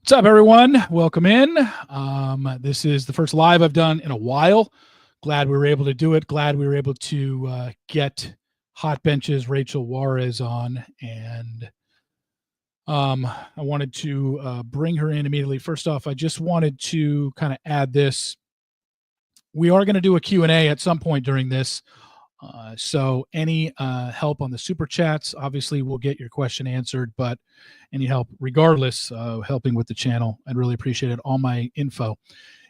What's up, everyone? Welcome in. This is the first live I've done in a while. Glad we were able to do it. Glad we were able to get Hot Bench's Rachel Juarez on. And I wanted to bring her in immediately. First off, I just wanted to kind of add this. We are going to do a Q&A at some point during this. So any help on the super chats, obviously we'll get your question answered, but any help regardless, helping with the channel, I'd really appreciate it. All my info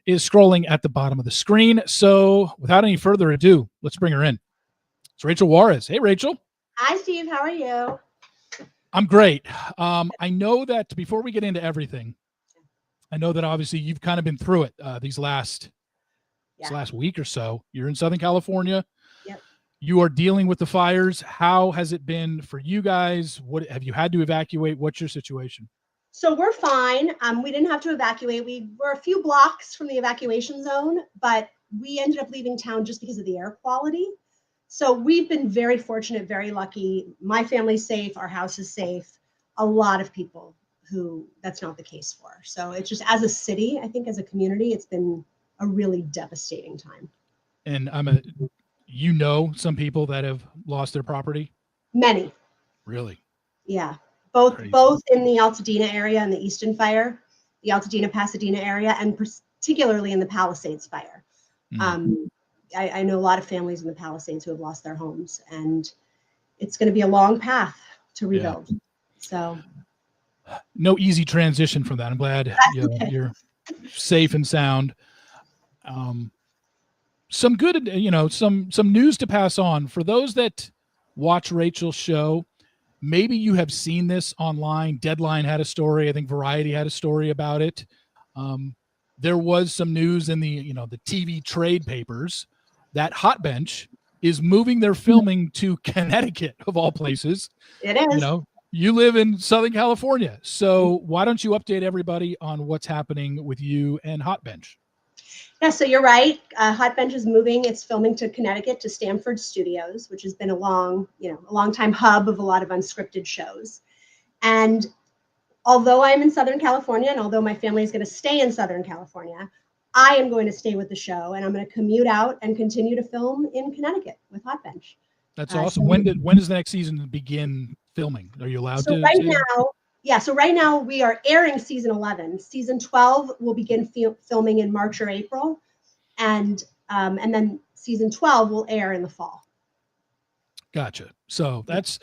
is scrolling at the bottom of the screen. So without any further ado, let's bring her in. It's Rachel Juarez. Hey, Rachel. Hi, Steve. How are you? I'm great. I know that before we get into everything, I know that obviously you've kind of been through it this last week or so. You're in Southern California. Yep. You are dealing with the fires. How has it been for you guys? What have you had to evacuate? What's your situation? So we're fine. We didn't have to evacuate. We were a few blocks from the evacuation zone, but we ended up leaving town just because of the air quality. So we've been very fortunate, very lucky. My family's safe. Our house is safe. A lot of people who that's not the case for. So it's just, as a city, I think as a community, it's been a really devastating time. And some people that have lost their property? Many. Really? Yeah. Both Crazy. Both in the Altadena area and the Easton fire, the Altadena Pasadena area, and particularly in the Palisades fire. I know a lot of families in the Palisades who have lost their homes, and it's going to be a long path to rebuild. Yeah. So no easy transition from that. I'm glad you're safe and sound. Some good, some news to pass on for those that watch Rachel's show. Maybe you have seen this online. Deadline had a story. I think Variety had a story about it. There was some news in the TV trade papers that Hot Bench is moving their filming to Connecticut, of all places. It is. You live in Southern California. So why don't you update everybody on what's happening with you and Hot Bench? Yeah, so you're right. Hot Bench is moving its filming to Connecticut, to Stanford Studios, which has been a long time hub of a lot of unscripted shows. And although I'm in Southern California, and although my family is going to stay in Southern California, I am going to stay with the show, and I'm going to commute out and continue to film in Connecticut with Hot Bench. That's awesome. When does the next season begin filming? Are you allowed to? So right now we are airing season 11. Season 12 will begin filming in March or April, and then season 12 will air in the fall. Gotcha. So it's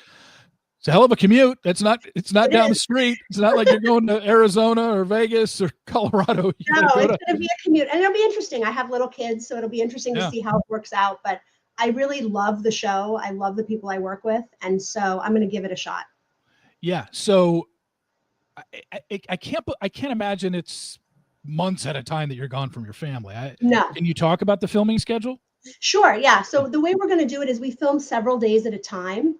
a hell of a commute. It's not down the street. It's not like you're going to Arizona or Vegas or Colorado. No, it's going to be a commute, and it'll be interesting. I have little kids, so it'll be interesting to see how it works out. But I really love the show. I love the people I work with, and so I'm going to give it a shot. Yeah. So I can't imagine it's months at a time that you're gone from your family. No. Can you talk about the filming schedule? Sure. Yeah. So the way we're going to do it is we film several days at a time.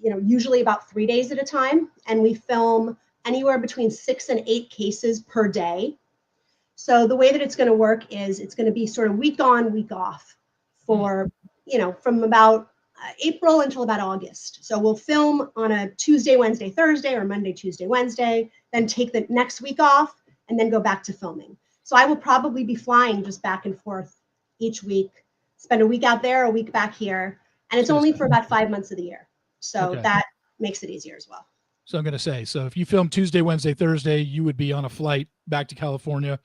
Usually about 3 days at a time, and we film anywhere between 6 and 8 cases per day. So the way that it's going to work is it's going to be sort of week on, week off for, from about April until about August. So we'll film on a Tuesday, Wednesday, Thursday, or Monday, Tuesday, Wednesday, then take the next week off and then go back to filming. So I will probably be flying just back and forth each week, spend a week out there, a week back here. And it's only for about 5 months of the year. So that makes it easier as well. So I'm going to say, so if you film Tuesday, Wednesday, Thursday, you would be on a flight back to California.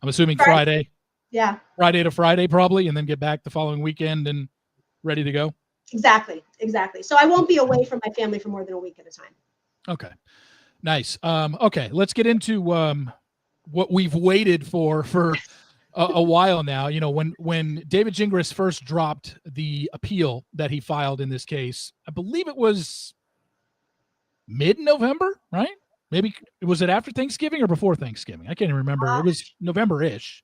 I'm assuming Friday. Yeah. Friday to Friday probably, and then get back the following weekend and ready to go. Exactly. So I won't be away from my family for more than a week at a time. Okay. Nice. Okay. Let's get into what we've waited for a while now. When David Gingras first dropped the appeal that he filed in this case, I believe it was mid-November, right? Maybe was it after Thanksgiving or before Thanksgiving? I can't even remember. It was November-ish.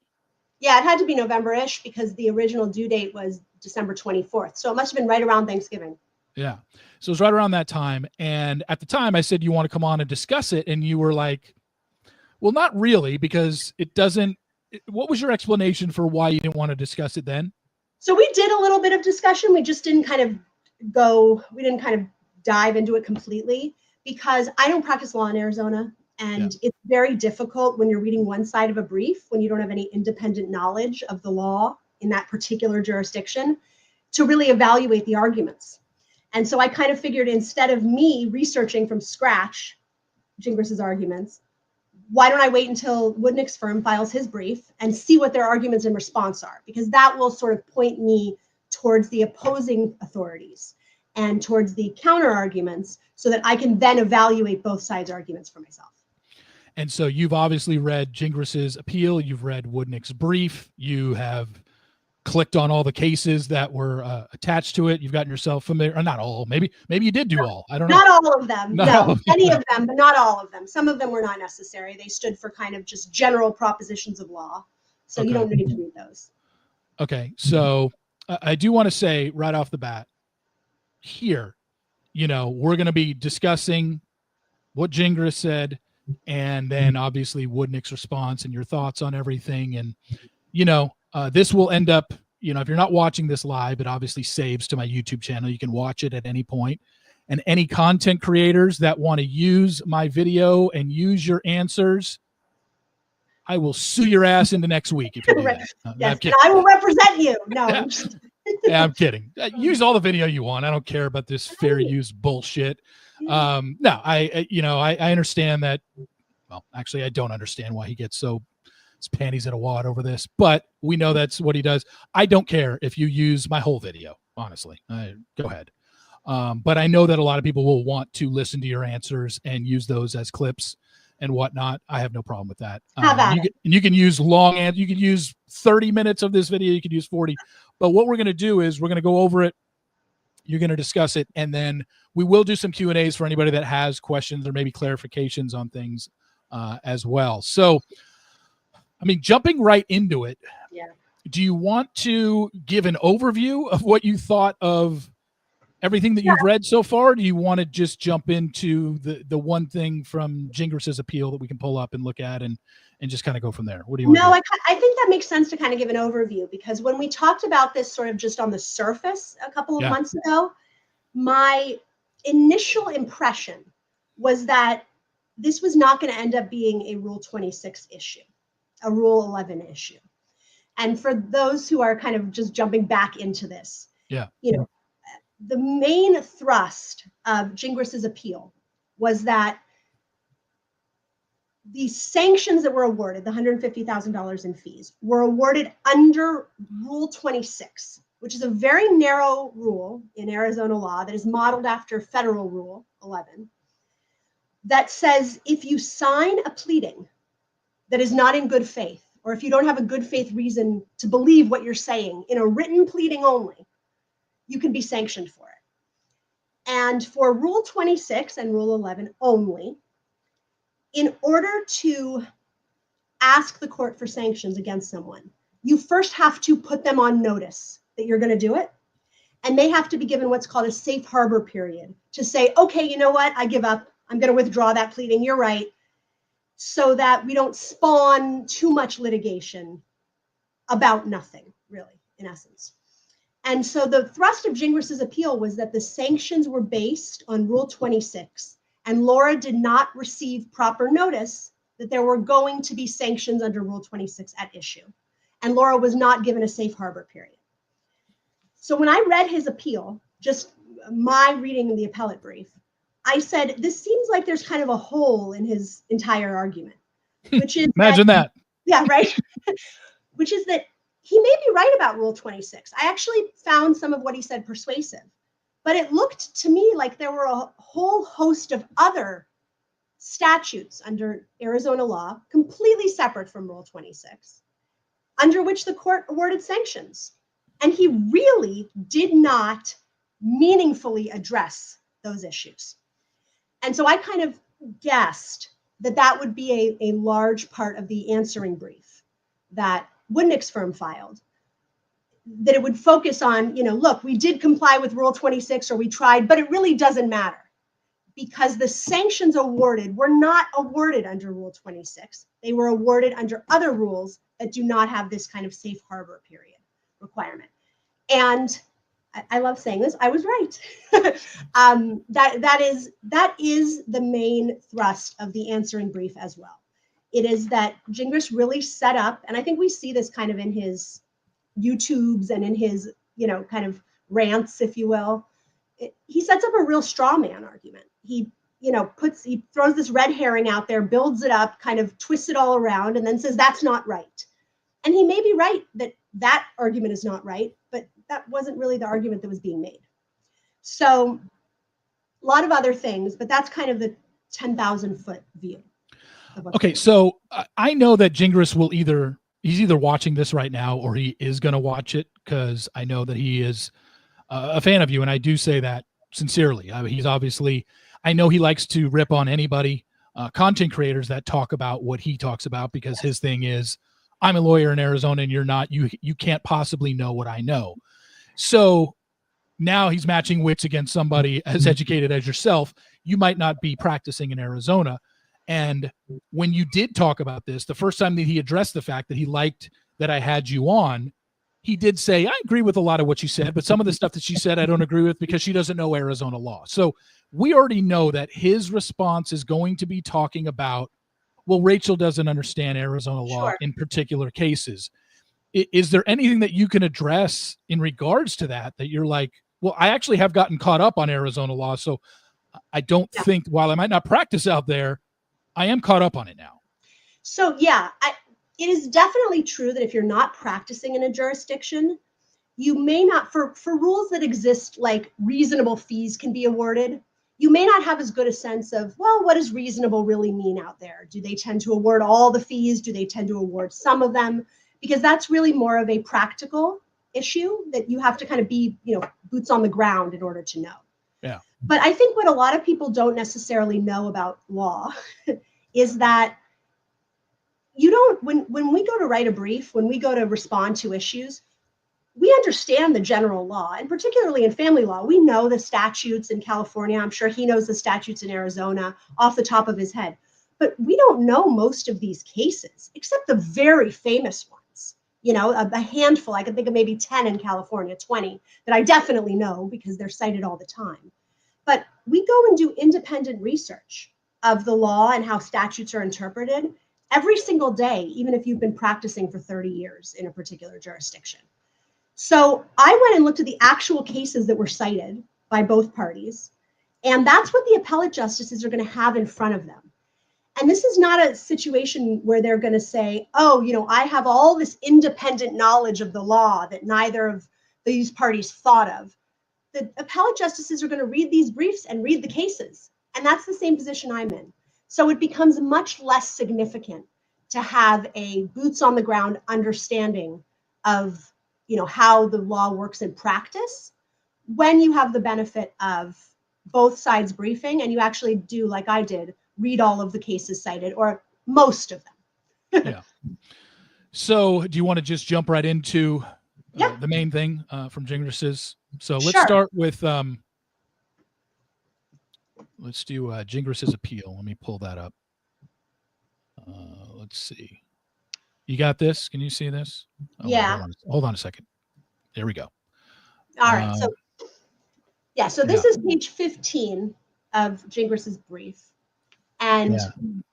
Yeah, it had to be November-ish because the original due date was December 24th. So it must have been right around Thanksgiving. Yeah. So it was right around that time. And at the time I said, you want to come on and discuss it? And you were like, well, not really, because what was your explanation for why you didn't want to discuss it then? So we did a little bit of discussion. We just didn't dive into it completely because I don't practice law in Arizona. And it's very difficult when you're reading one side of a brief, when you don't have any independent knowledge of the law in that particular jurisdiction, to really evaluate the arguments. And so I kind of figured, instead of me researching from scratch Gingras' arguments, why don't I wait until Woodnick's firm files his brief and see what their arguments in response are? Because that will sort of point me towards the opposing authorities and towards the counter arguments, so that I can then evaluate both sides' arguments for myself. And so you've obviously read Gingras' appeal. You've read Woodnick's brief. You have clicked on all the cases that were attached to it. You've gotten yourself familiar, or not all, maybe you did do all. I don't know. Not all of them. Not no, all of many of them, but not all of them. Some of them were not necessary. They stood for kind of just general propositions of law. So you don't need to read those. Okay. So I do want to say right off the bat here, we're going to be discussing what Gingras said, and then obviously Woodnick's response and your thoughts on everything. And, this will end up, if you're not watching this live, it obviously saves to my YouTube channel. You can watch it at any point. And any content creators that want to use my video and use your answers, I will sue your ass into next week if you do that. Yes, and I will represent you. No, Yeah. Yeah, I'm kidding. Use all the video you want. I don't care about this fair use bullshit. No, I understand that. Well, actually, I don't understand why he gets so his panties in a wad over this, but we know that's what he does. I don't care if you use my whole video, honestly. Go ahead. But I know that a lot of people will want to listen to your answers and use those as clips and whatnot. I have no problem with that. You can use you can use 30 minutes of this video. You can use 40. But what we're going to do is we're going to go over it. You're going to discuss it. And then we will do some Q&As for anybody that has questions or maybe clarifications on things as well. So, jumping right into it. Yeah. Do you want to give an overview of what you thought of everything that you've read so far? Or do you want to just jump into the one thing from Gingras' appeal that we can pull up and look at and just kind of go from there? What do you want? No, I think that makes sense to kind of give an overview, because when we talked about this sort of just on the surface a couple of months ago, my initial impression was that this was not going to end up being a Rule 26 issue, a Rule 11 issue. And for those who are kind of just jumping back into this, the main thrust of Gingras' appeal was that the sanctions that were awarded, the $150,000 in fees, were awarded under Rule 26, which is a very narrow rule in Arizona law that is modeled after Federal Rule 11, that says if you sign a pleading that is not in good faith, or if you don't have a good faith reason to believe what you're saying in a written pleading only, you can be sanctioned for it. And for Rule 26 and Rule 11 only, in order to ask the court for sanctions against someone, you first have to put them on notice that you're going to do it. And they have to be given what's called a safe harbor period to say, okay, you know what? I give up. I'm going to withdraw that pleading. You're right. So that we don't spawn too much litigation about nothing, really, in essence. And so the thrust of Gingras' appeal was that the sanctions were based on Rule 26, and Laura did not receive proper notice that there were going to be sanctions under Rule 26 at issue. And Laura was not given a safe harbor period. So when I read his appeal, just my reading in the appellate brief, I said, this seems like there's kind of a hole in his entire argument, which is imagine that. Yeah, right. Which is that he may be right about Rule 26. I actually found some of what he said persuasive, but it looked to me like there were a whole host of other statutes under Arizona law, completely separate from Rule 26, under which the court awarded sanctions. And he really did not meaningfully address those issues. And so I kind of guessed that that would be a large part of the answering brief that Woodnick's firm filed, that it would focus on, look, we did comply with Rule 26, or we tried, but it really doesn't matter, because the sanctions awarded were not awarded under Rule 26. They were awarded under other rules that do not have this kind of safe harbor period requirement. And I love saying this, I was right. That is the main thrust of the answering brief as well. It is that Gingras really set up, and I think we see this kind of in his YouTubes and in his, kind of rants, if you will. He sets up a real straw man argument. He throws this red herring out there, builds it up, kind of twists it all around, and then says that's not right. And he may be right that argument is not right, but that wasn't really the argument that was being made. So a lot of other things, but that's kind of the 10,000-foot view. Okay, so I know that Gingras will he's either watching this right now or he is going to watch it, because I know that he is a fan of you, and I do say that sincerely. He's obviously, I know he likes to rip on anybody, content creators that talk about what he talks about, because his thing is, I'm a lawyer in Arizona and you're not, you can't possibly know what I know. So now he's matching wits against somebody as educated as yourself. You might not be practicing in Arizona. And when you did talk about this, the first time that he addressed the fact that he liked that I had you on, he did say, I agree with a lot of what you said, but some of the stuff that she said, I don't agree with because she doesn't know Arizona law. So we already know that his response is going to be talking about, well, Rachel doesn't understand Arizona law in particular cases. Is there anything that you can address in regards to that you're like, well, I actually have gotten caught up on Arizona law, so I don't think, while I might not practice out there, I am caught up on it now. So yeah, it is definitely true that if you're not practicing in a jurisdiction, you may not, for rules that exist, like reasonable fees can be awarded, you may not have as good a sense of, well, what does reasonable really mean out there? Do they tend to award all the fees? Do they tend to award some of them? Because that's really more of a practical issue that you have to kind of be, boots on the ground in order to know. Yeah. But I think what a lot of people don't necessarily know about law is that when we go to write a brief, when we go to respond to issues, we understand the general law, and particularly in family law, we know the statutes in California. I'm sure he knows the statutes in Arizona off the top of his head, but we don't know most of these cases, except the very famous ones. A handful. I can think of maybe 10 in California, 20 that I definitely know because they're cited all the time. But we go and do independent research of the law and how statutes are interpreted every single day, even if you've been practicing for 30 years in a particular jurisdiction. So I went and looked at the actual cases that were cited by both parties, and that's what the appellate justices are going to have in front of them. And this is not a situation where they're going to say, oh, I have all this independent knowledge of the law that neither of these parties thought of. The appellate justices are going to read these briefs and read the cases. And that's the same position I'm in. So it becomes much less significant to have a boots on the ground understanding of how the law works in practice when you have the benefit of both sides briefing and you actually do, like I did, read all of the cases cited, or most of them. Yeah. So do you want to just jump right into the main thing from Gingras's? So let's start with, let's do Gingras's appeal. Let me pull that up. Let's see. You got this? Can you see this? Oh, yeah. Hold on a second. There we go. All right. So this is page 15 of Gingras's brief. And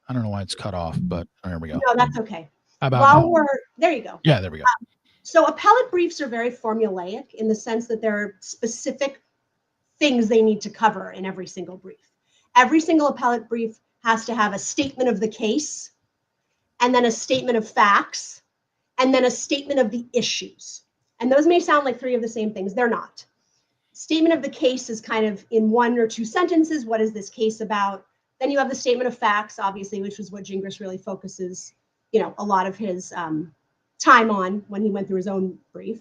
I don't know why it's cut off, but there we go. No, that's okay. How about there you go. Yeah, there we go. So appellate briefs are very formulaic in the sense that there are specific things they need to cover in every single brief. Every single appellate brief has to have a statement of the case, and then a statement of facts, and then a statement of the issues. And those may sound like three of the same things. They're not. Statement of the case is kind of in one or two sentences. What is this case about? Then you have the statement of facts, obviously, which is what Gingras really focuses, a lot of his time on when he went through his own brief.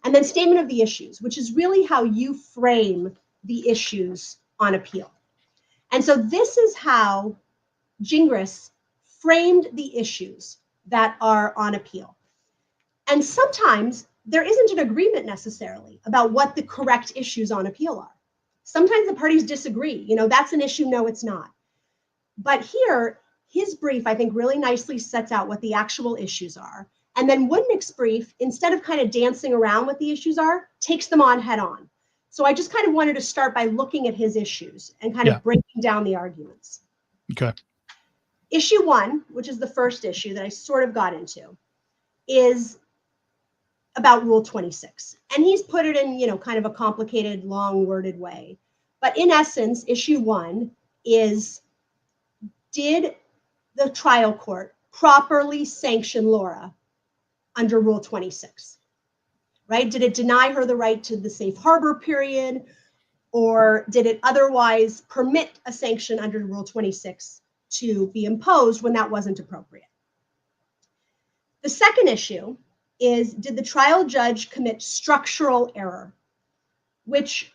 And then statement of the issues, which is really how you frame the issues on appeal. And so this is how Gingras framed the issues that are on appeal. And sometimes there isn't an agreement necessarily about what the correct issues on appeal are. Sometimes the parties disagree. That's an issue. No, it's not. But here, his brief, I think, really nicely sets out what the actual issues are. And then Woodnick's brief, instead of kind of dancing around what the issues are, takes them on head on. So I just kind of wanted to start by looking at his issues and kind of breaking down the arguments. Okay. Issue 1, which is the first issue that I sort of got into, is about Rule 26. And he's put it in, kind of a complicated, long worded way. But in essence, issue 1 is, did the trial court properly sanction Laura under Rule 26? Right? Did it deny her the right to the safe harbor period, or did it otherwise permit a sanction under Rule 26 to be imposed when that wasn't appropriate? The second issue is, did the trial judge commit structural error, which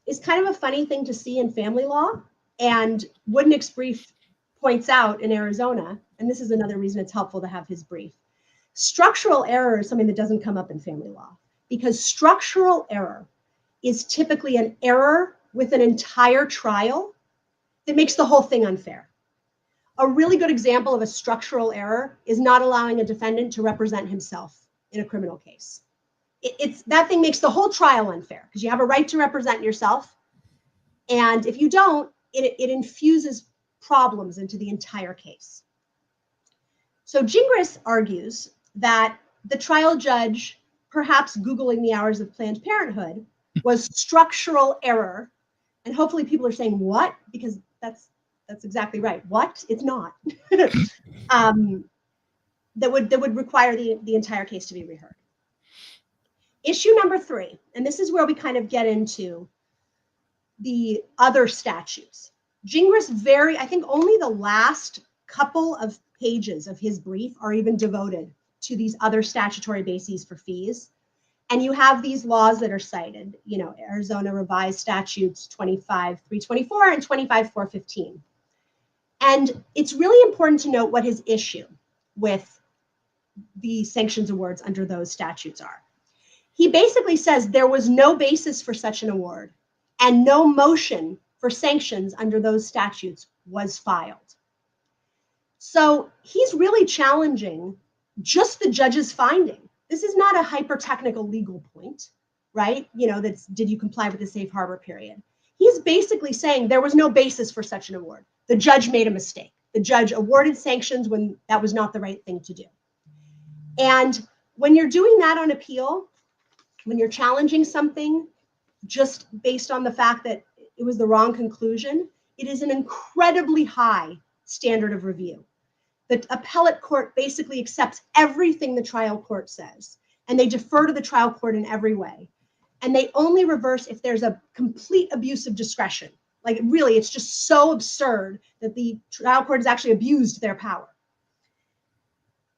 is kind of a funny thing to see in family law. And Woodnick's brief points out in Arizona, and this is another reason it's helpful to have his brief. Structural error is something that doesn't come up in family law, because structural error is typically an error with an entire trial that makes the whole thing unfair. A really good example of a structural error is not allowing a defendant to represent himself in a criminal case. That thing makes the whole trial unfair, because you have a right to represent yourself. And if you don't, it infuses problems into the entire case. So Gingras argues that the trial judge, perhaps Googling the hours of Planned Parenthood, was structural error. And hopefully people are saying, what? Because that's exactly right. What? It's not. That would require the entire case to be reheard. Issue number 3, and this is where we kind of get into the other statutes. Gingras I think only the last couple of pages of his brief are even devoted to these other statutory bases for fees. And you have these laws that are cited, Arizona Revised Statutes 25.324 and 25.415. And it's really important to note what his issue with the sanctions awards under those statutes are. He basically says there was no basis for such an award, and no motion for sanctions under those statutes was filed. So he's really challenging just the judge's finding. This is not a hyper-technical legal point, right? That's, did you comply with the safe harbor period? He's basically saying there was no basis for such an award. The judge made a mistake. The judge awarded sanctions when that was not the right thing to do. And when you're doing that on appeal, when you're challenging something just based on the fact that it was the wrong conclusion, it is an incredibly high standard of review. The appellate court basically accepts everything the trial court says, and they defer to the trial court in every way. And they only reverse if there's a complete abuse of discretion. Like, really, it's just so absurd that the trial court has actually abused their power.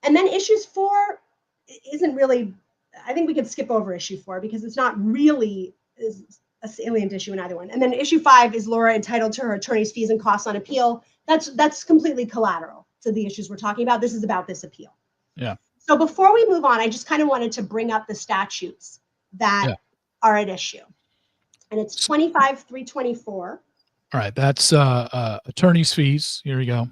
And then issues 4 isn't really, I think we could skip over issue 4 because it's not really a salient issue in either one. And then issue 5 is Laura entitled to her attorney's fees and costs on appeal. That's completely collateral to the issues we're talking about. This is about this appeal. Yeah. So before we move on, I just kind of wanted to bring up the statutes that are at issue. And it's 25.324. All right, that's attorney's fees. Here we go.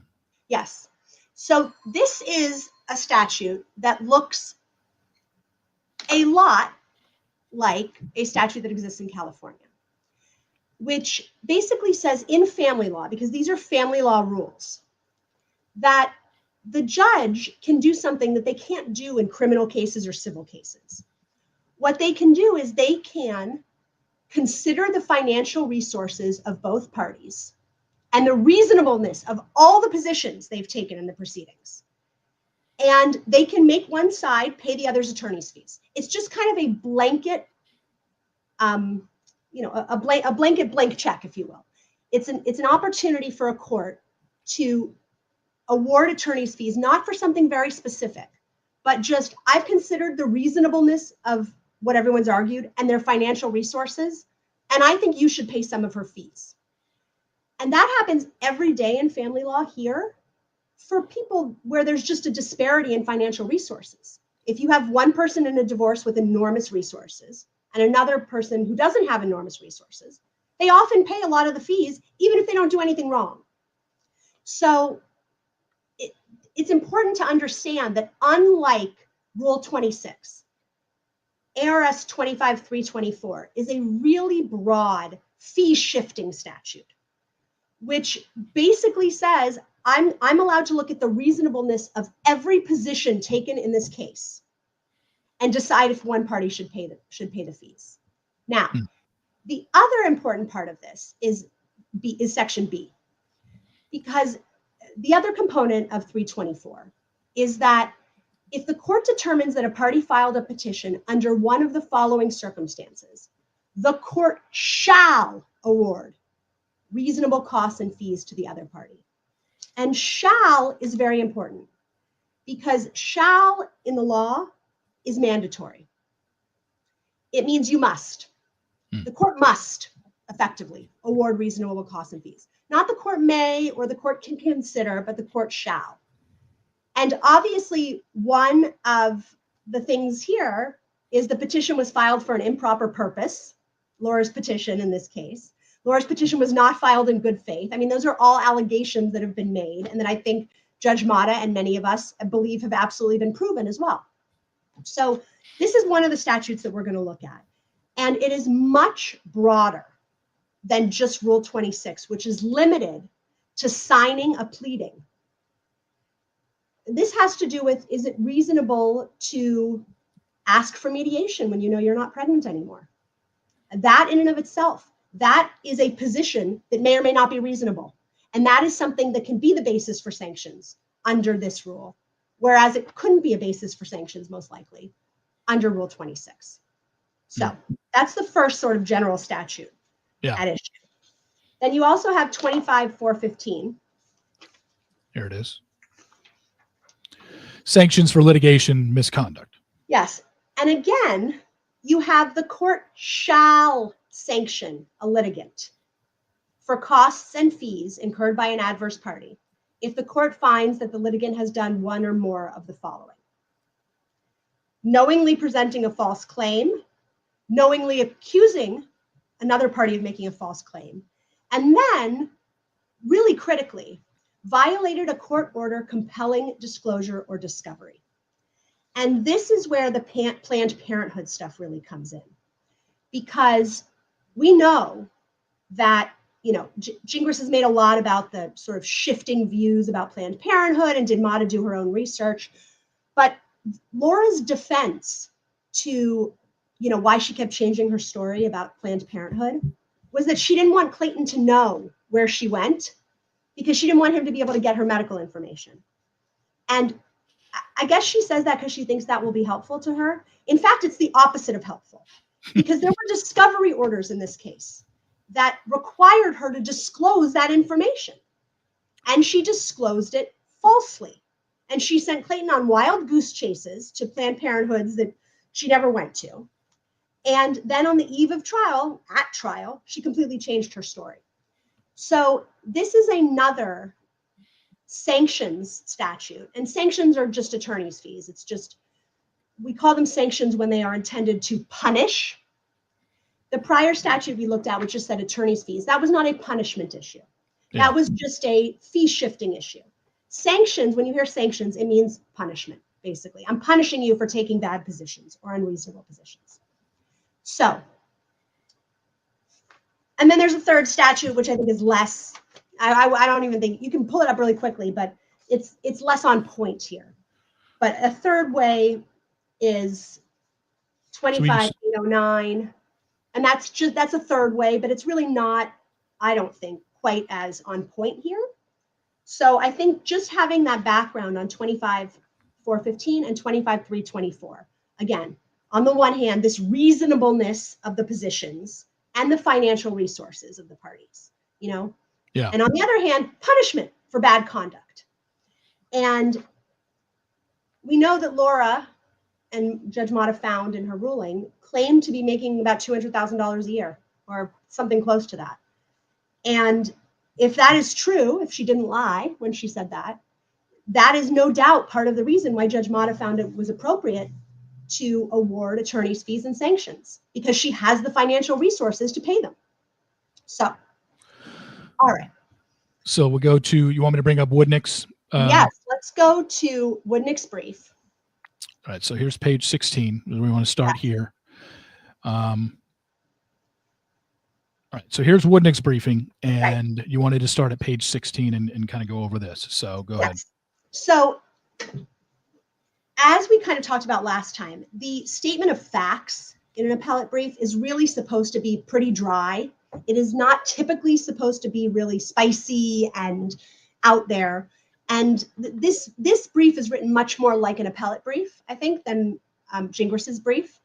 Yes. So this is a statute that looks a lot like a statute that exists in California, which basically says in family law, because these are family law rules, that the judge can do something that they can't do in criminal cases or civil cases. What they can do is they can consider the financial resources of both parties and the reasonableness of all the positions they've taken in the proceedings. And they can make one side pay the other's attorney's fees. It's just kind of a blanket, a blanket blank check, if you will. It's an opportunity for a court to award attorney's fees, not for something very specific, but just, I've considered the reasonableness of what everyone's argued and their financial resources, and I think you should pay some of her fees. And that happens every day in family law here for people where there's just a disparity in financial resources. If you have one person in a divorce with enormous resources and another person who doesn't have enormous resources, they often pay a lot of the fees, even if they don't do anything wrong. So it's important to understand that unlike Rule 26. ARS 25324 is a really broad fee shifting statute, which basically says I'm allowed to look at the reasonableness of every position taken in this case and decide if one party should pay the fees. Now, the other important part of this is section B, because the other component of 324 is that if the court determines that a party filed a petition under one of the following circumstances, the court shall award reasonable costs and fees to the other party. And shall is very important because shall in the law is mandatory. It means you must. The court must effectively award reasonable costs and fees. Not the court may or the court can consider, but the court shall. And obviously, one of the things here is the petition was filed for an improper purpose. Laura's petition in this case. Laura's petition was not filed in good faith. I mean, those are all allegations that have been made and that I think Judge Mata and many of us believe have absolutely been proven as well. So this is one of the statutes that we're going to look at. And it is much broader than just Rule 26, which is limited to signing a pleading. This has to do with, is it reasonable to ask for mediation when you know you're not pregnant anymore? That in and of itself, that is a position that may or may not be reasonable. And that is something that can be the basis for sanctions under this rule, whereas it couldn't be a basis for sanctions, most likely, under Rule 26. So that's the first sort of general statute at issue. Then you also have 25-415. Here it is. Sanctions for litigation misconduct. Yes. And again, you have the court shall sanction a litigant for costs and fees incurred by an adverse party if the court finds that the litigant has done one or more of the following: knowingly presenting a false claim, knowingly accusing another party of making a false claim, and then, really critically, violated a court order compelling disclosure or discovery. And this is where the Planned Parenthood stuff really comes in, because we know that, you know, Gingras has made a lot about the sort of shifting views about Planned Parenthood and did Mata do her own research. But Laura's defense to, you know, why she kept changing her story about Planned Parenthood was that she didn't want Clayton to know where she went because she didn't want him to be able to get her medical information. And I guess she says that because she thinks that will be helpful to her. In fact, it's the opposite of helpful, because there were discovery orders in this case that required her to disclose that information. And she disclosed it falsely. And she sent Clayton on wild goose chases to Planned Parenthoods that she never went to. And then on the eve of trial, at trial, she completely changed her story. So this is another sanctions statute. And sanctions are just attorney's fees. It's just, we call them sanctions when they are intended to punish. The prior statute we looked at, which just said attorney's fees, that was not a punishment issue. Yeah. That was just a fee shifting issue. Sanctions, when you hear sanctions, it means punishment, basically. I'm punishing you for taking bad positions or unreasonable positions. So, and then there's a third statute, which I think is less, I don't even think, you can pull it up really quickly, but it's less on point here. But a third way is 25-809. And that's a third way, but it's really not, I don't think, quite as on point here. So I think just having that background on 25-415 and 25-324, again, on the one hand, this reasonableness of the positions and the financial resources of the parties, you know? Yeah. And on the other hand, punishment for bad conduct. And we know that Laura, and Judge Mata found in her ruling, claimed to be making about $200,000 a year or something close to that. And if that is true, if she didn't lie when she said that, that is no doubt part of the reason why Judge Mata found it was appropriate to award attorney's fees and sanctions, because she has the financial resources to pay them. So, all right. So we'll go to, you want me to bring up Woodnick's? Yes, let's go to Woodnick's brief. All right, so here's page 16. We want to start here. All right, so here's Woodnick's briefing, and you wanted to start at page 16 and kind of go over this. So go ahead. So as we kind of talked about last time, the statement of facts in an appellate brief is really supposed to be pretty dry. It is not typically supposed to be really spicy and out there. And this brief is written much more like an appellate brief, I think, than Gingras' brief.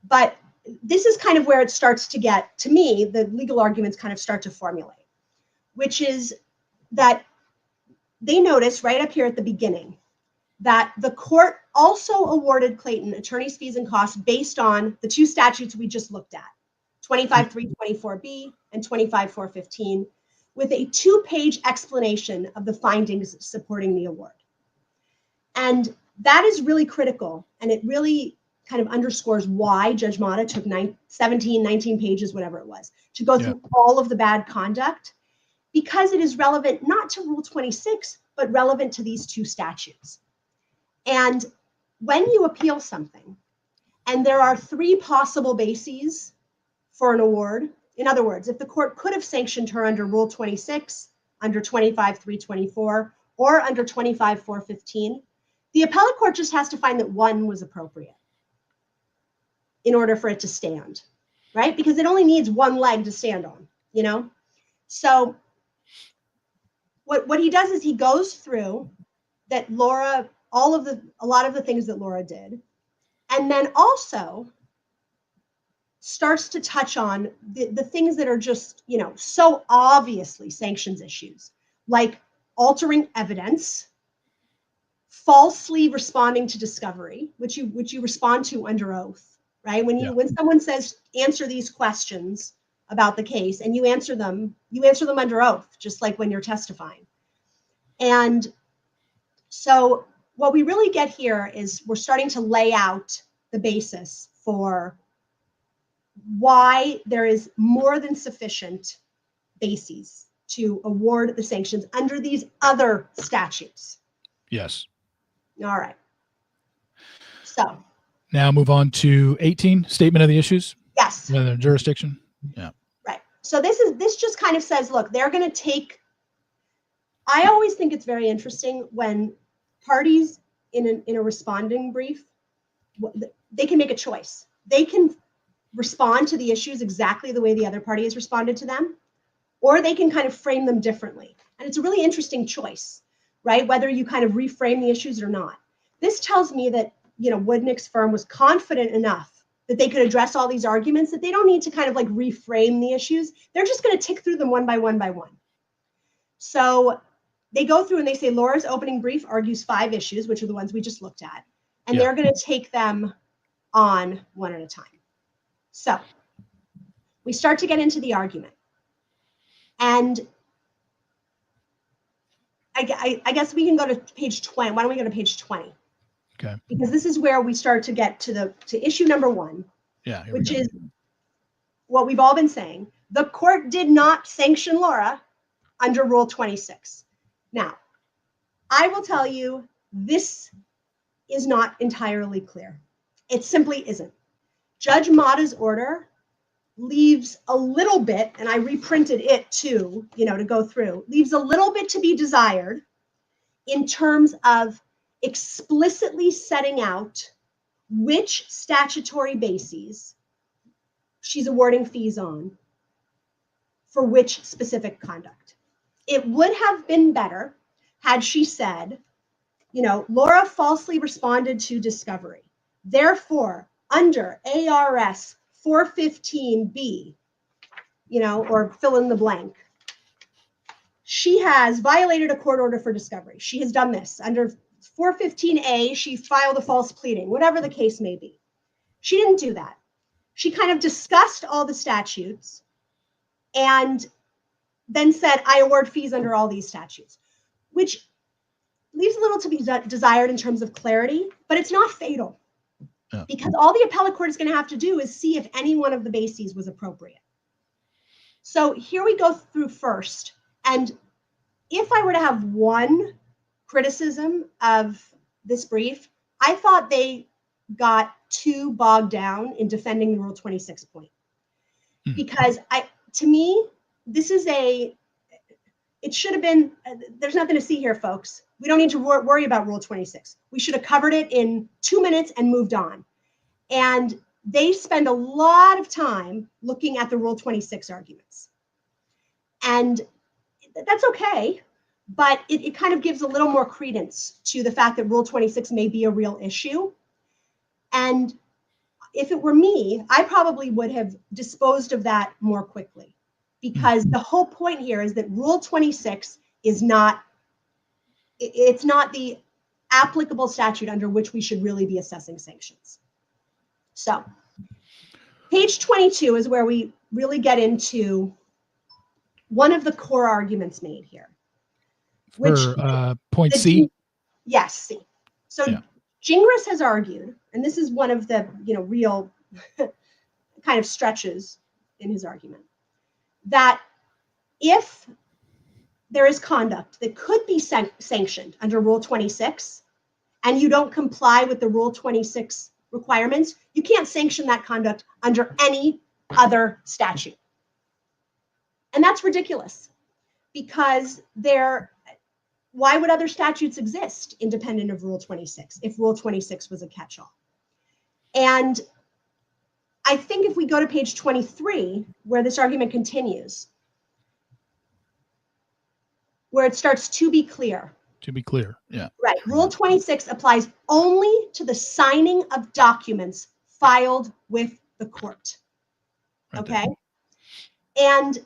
But this is kind of where it starts to get, to me, the legal arguments kind of start to formulate, which is that they notice right up here at the beginning that the court also awarded Clayton attorney's fees and costs based on the two statutes we just looked at, 25.324B and 25.415, with a 2-page explanation of the findings supporting the award. And that is really critical, and it really kind of underscores why Judge Mata took 17, 19 pages, whatever it was, to go through all of the bad conduct, because it is relevant not to Rule 26, but relevant to these two statutes. And when you appeal something, and there are 3 possible bases for an award, in other words, if the court could have sanctioned her under Rule 26, under 25.324, or under 25.415, the appellate court just has to find that one was appropriate in order for it to stand, right? Because it only needs one leg to stand on, you know? So what he does is he goes through that Laura, a lot of the things that Laura did, and then also starts to touch on the things that are just, you know, so obviously sanctions issues, like altering evidence, falsely responding to discovery, which you respond to under oath, right? When someone says answer these questions about the case and you answer them under oath, just like when you're testifying. And so what we really get here is we're starting to lay out the basis for why there is more than sufficient bases to award the sanctions under these other statutes. Yes. All right. So now move on to 18, statement of the issues. Yes. The jurisdiction. Yeah. Right. So this just kind of says, look, they're going to take, I always think it's very interesting when parties in a responding brief, they can make a choice. They can respond to the issues exactly the way the other party has responded to them, or they can kind of frame them differently. And it's a really interesting choice, right? Whether you kind of reframe the issues or not. This tells me that, you know, Woodnick's firm was confident enough that they could address all these arguments, that they don't need to kind of like reframe the issues. They're just going to tick through them one by one by one. So they go through and they say Laura's opening brief argues 5 issues, which are the ones we just looked at, and they're going to take them on one at a time. So we start to get into the argument. And I guess we can go to page 20. Why don't we go to page 20? Okay. Because this is where we start to get to issue number 1, which is what we've all been saying. The court did not sanction Laura under Rule 26. Now, I will tell you, this is not entirely clear. It simply isn't. Judge Mata's order leaves a little bit, and I reprinted it too, you know, to go through, leaves a little bit to be desired in terms of explicitly setting out which statutory bases she's awarding fees on for which specific conduct. It would have been better had she said, you know, Laura falsely responded to discovery. Therefore, under ARS 415B, you know, or fill in the blank, she has violated a court order for discovery. She has done this. Under 415A, she filed a false pleading, whatever the case may be. She didn't do that. She kind of discussed all the statutes and then said, I award fees under all these statutes, which leaves a little to be desired in terms of clarity, but it's not fatal. Yeah. Because all the appellate court is going to have to do is see if any one of the bases was appropriate. So here we go through first. And if I were to have one criticism of this brief, I thought they got too bogged down in defending the Rule 26 point. Because to me, this is it should have been, there's nothing to see here, folks. We don't need to worry about Rule 26. We should have covered it in 2 minutes and moved on. And they spend a lot of time looking at the Rule 26 arguments. And that's okay, but it kind of gives a little more credence to the fact that Rule 26 may be a real issue. And if it were me, I probably would have disposed of that more quickly, because the whole point here is that Rule 26 is not, it's not the applicable statute under which we should really be assessing sanctions. So page 22 is where we really get into one of the core arguments made here. Which, for point C? Yes, C. So yeah. Gingras has argued, and this is one of the real kind of stretches in his argument, that if there is conduct that could be sanctioned under Rule 26, and you don't comply with the Rule 26 requirements, you can't sanction that conduct under any other statute. And that's ridiculous, because why would other statutes exist independent of Rule 26 if Rule 26 was a catch-all? And I think if we go to page 23, where this argument continues, where it starts to be clear. To be clear, yeah. Right. Rule 26 applies only to the signing of documents filed with the court. Right. Okay? There. And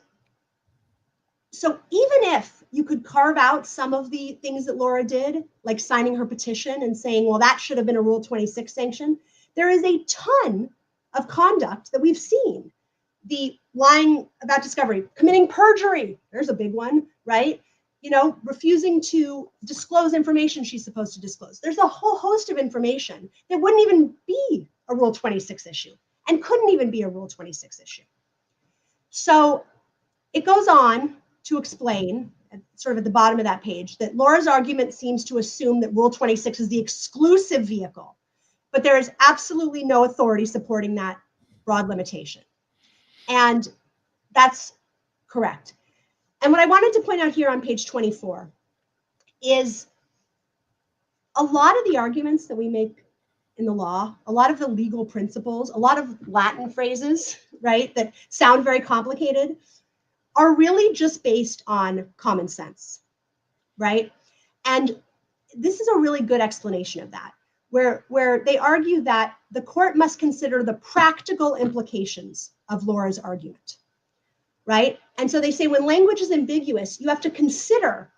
so even if you could carve out some of the things that Laura did, like signing her petition and saying, well, that should have been a Rule 26 sanction, there is a ton of conduct that we've seen. The lying about discovery, committing perjury, there's a big one, right? Refusing to disclose information she's supposed to disclose. There's a whole host of information that wouldn't even be a Rule 26 issue and couldn't even be a Rule 26 issue. So it goes on to explain, sort of at the bottom of that page, that Laura's argument seems to assume that Rule 26 is the exclusive vehicle, but there is absolutely no authority supporting that broad limitation. And that's correct. And what I wanted to point out here on page 24 is a lot of the arguments that we make in the law, a lot of the legal principles, a lot of Latin phrases, right, that sound very complicated, are really just based on common sense, right? And this is a really good explanation of that, where they argue that the court must consider the practical implications of Laura's argument, right? And so they say when language is ambiguous, you have to consider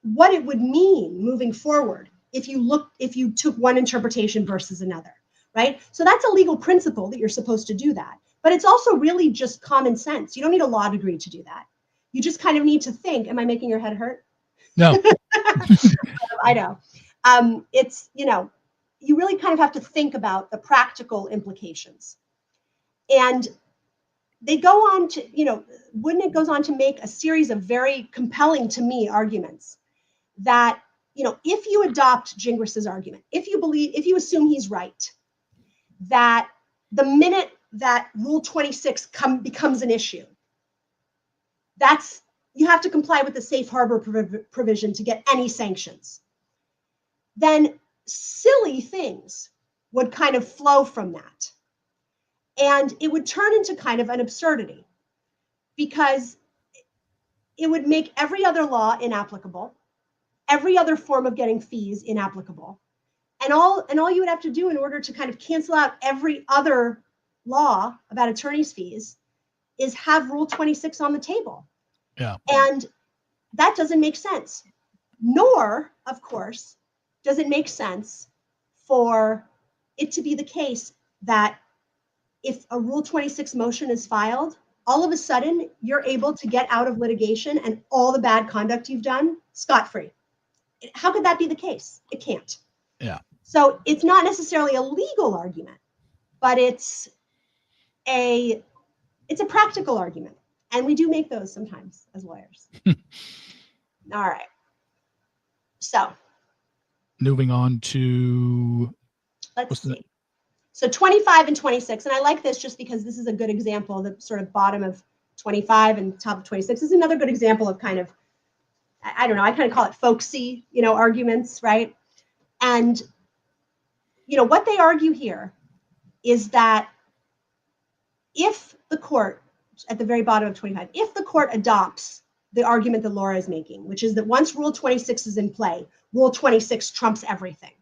what it would mean moving forward if you took one interpretation versus another, right? So that's a legal principle that you're supposed to do that. But it's also really just common sense. You don't need a law degree to do that. You just kind of need to think. Am I making your head hurt? No. I know. It's, you really kind of have to think about the practical implications. And they go on to, Woodnick goes on to make a series of very compelling to me arguments that, if you adopt Gingras's argument, if you assume he's right, that the minute that Rule 26 becomes an issue, you have to comply with the safe harbor provision to get any sanctions. Then silly things would kind of flow from that. And it would turn into kind of an absurdity, because it would make every other law inapplicable, every other form of getting fees inapplicable. And all you would have to do in order to kind of cancel out every other law about attorney's fees is have Rule 26 on the table. Yeah. And that doesn't make sense. Nor, of course, does it make sense for it to be the case that if a Rule 26 motion is filed, all of a sudden you're able to get out of litigation and all the bad conduct you've done scot-free. How could that be the case? It can't. Yeah. So it's not necessarily a legal argument, but it's a practical argument. And we do make those sometimes as lawyers. All right. So moving on to, let's see. So 25 and 26, and I like this just because this is a good example. The sort of bottom of 25 and top of 26 is another good example of kind of, I don't know, I kind of call it folksy, arguments, right? And, what they argue here is that if the court, at the very bottom of 25, if the court adopts the argument that Laura is making, which is that once Rule 26 is in play, Rule 26 trumps everything.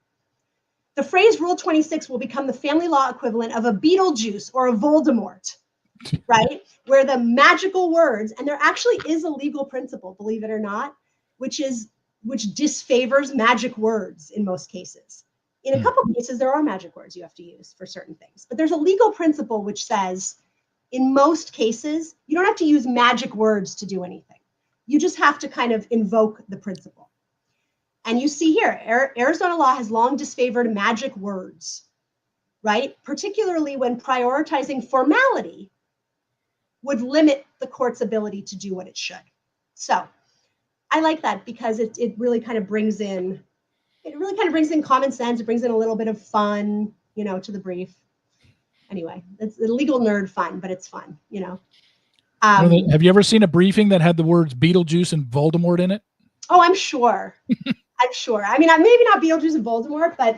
The phrase Rule 26 will become the family law equivalent of a Beetlejuice or a Voldemort, right? Where the magical words, and there actually is a legal principle, believe it or not, which disfavors magic words in most cases. In a couple of cases, there are magic words you have to use for certain things. But there's a legal principle which says, in most cases, you don't have to use magic words to do anything. You just have to kind of invoke the principle. And you see here, Arizona law has long disfavored magic words, right? Particularly when prioritizing formality would limit the court's ability to do what it should. So I like that because it really kind of brings in, common sense. It brings in a little bit of fun, to the brief. Anyway, it's a legal nerd fun, but it's fun, Have you ever seen a briefing that had the words Beetlejuice and Voldemort in it? Oh, I'm sure. I'm sure. I mean, maybe not Beetlejuice and Voldemort, but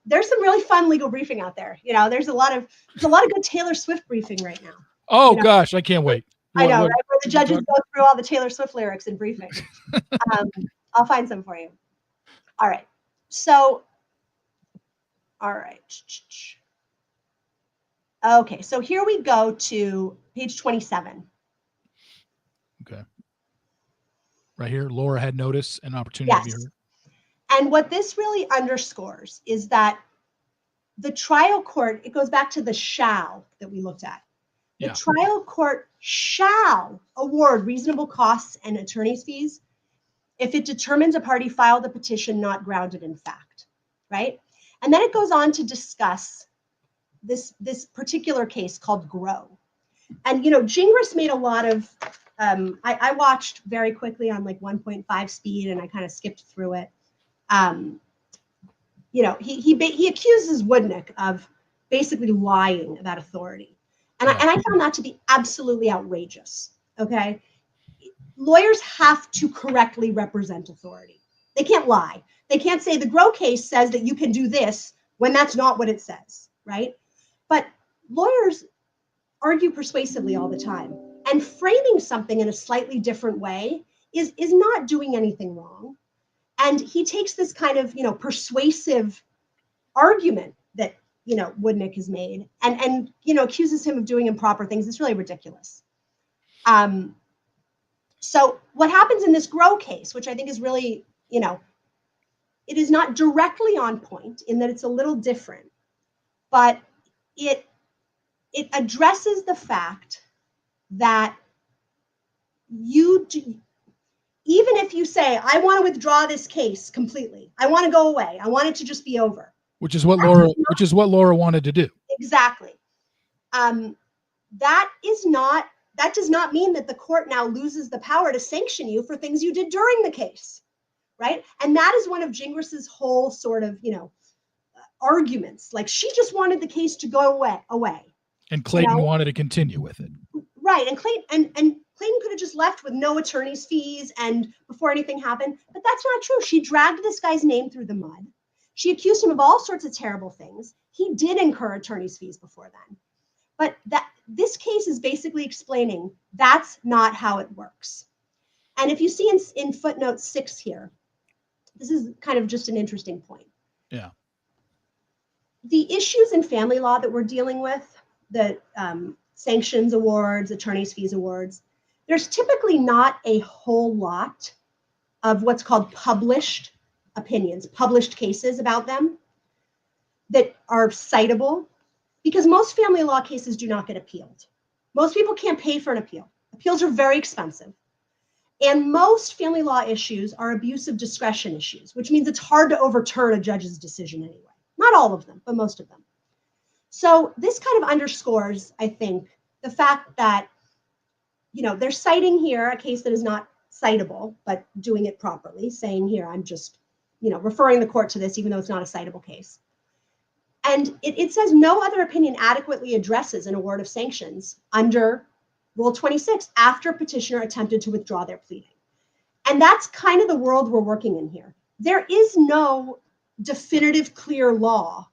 there's some really fun legal briefing out there. There's a lot of good Taylor Swift briefing right now. Oh gosh, I can't wait. I know, right? Where the judges go through all the Taylor Swift lyrics in briefing. I'll find some for you. All right. So, all right. Okay, so here we go to page 27. Okay. Right here, Laura had notice and opportunity to be heard. And what this really underscores is that the trial court, it goes back to the shall that we looked at. The trial court shall award reasonable costs and attorney's fees if it determines a party filed a petition not grounded in fact, right? And then it goes on to discuss this particular case called Grow. And, Gingras made a lot of, I watched very quickly on like 1.5 speed and I kind of skipped through it. He accuses Woodnick of basically lying about authority. And I found that to be absolutely outrageous, okay? Lawyers have to correctly represent authority. They can't lie. They can't say the Grow case says that you can do this when that's not what it says, right? But lawyers argue persuasively all the time. And framing something in a slightly different way is not doing anything wrong. And he takes this kind of, persuasive argument that, Woodnick has made and accuses him of doing improper things. It's really ridiculous. So what happens in this Grow case, which I think is really, it is not directly on point in that it's a little different, but it addresses the fact that even if you say, I want to withdraw this case completely, I want to go away, I want it to just be over. Which is what Laura wanted to do. Exactly. That does not mean that the court now loses the power to sanction you for things you did during the case, right? And that is one of Gingras's whole sort of, arguments. Like she just wanted the case to go away. And Clayton wanted to continue with it. Right. And Clayton could have just left with no attorney's fees and before anything happened. But that's not true. She dragged this guy's name through the mud. She accused him of all sorts of terrible things. He did incur attorney's fees before then. But this case is basically explaining that's not how it works. And if you see in footnote 6 here, this is kind of just an interesting point. Yeah. The issues in family law that we're dealing with, the sanctions awards, attorney's fees awards, there's typically not a whole lot of what's called published opinions, published cases about them that are citable, because most family law cases do not get appealed. Most people can't pay for an appeal. Appeals are very expensive. And most family law issues are abuse of discretion issues, which means it's hard to overturn a judge's decision anyway. Not all of them, but most of them. So this kind of underscores, I think, the fact that, they're citing here a case that is not citable, but doing it properly, saying here, I'm just referring the court to this, even though it's not a citable case. And it says no other opinion adequately addresses an award of sanctions under Rule 26 after petitioner attempted to withdraw their pleading. And that's kind of the world we're working in here. There is no definitive, clear law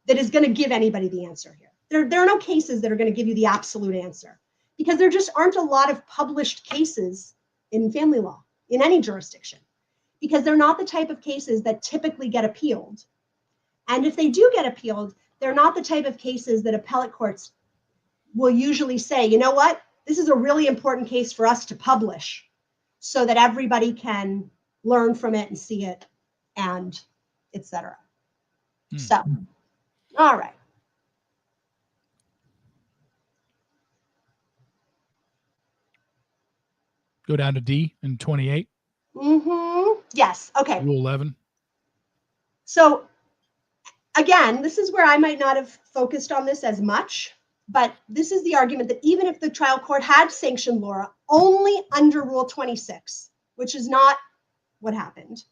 that is going to give anybody the answer here. There are no cases that are going to give you the absolute answer, because there just aren't a lot of published cases in family law in any jurisdiction, because they're not the type of cases that typically get appealed. And if they do get appealed, they're not the type of cases that appellate courts will usually say, you know what, this is a really important case for us to publish so that everybody can learn from it and see it, and et cetera. So, all right. Go down to D in 28. Yes. Okay. Rule 11. So again, this is where I might not have focused on this as much, but this is the argument that even if the trial court had sanctioned Laura only under Rule 26, which is not what happened.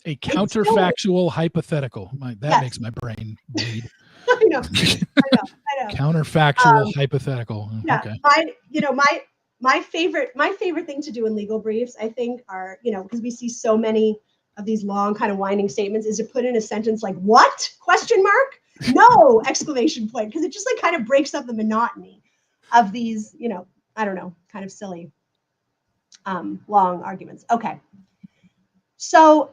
A counterfactual hypothetical. That makes my brain bleed. I know. Counterfactual hypothetical. Yeah. Okay. My favorite thing to do in legal briefs, I think, are, because we see so many of these long kind of winding statements, is to put in a sentence like, what? Question mark? No! Exclamation point. Because it just kind of breaks up the monotony of these, I don't know, kind of silly long arguments. Okay. So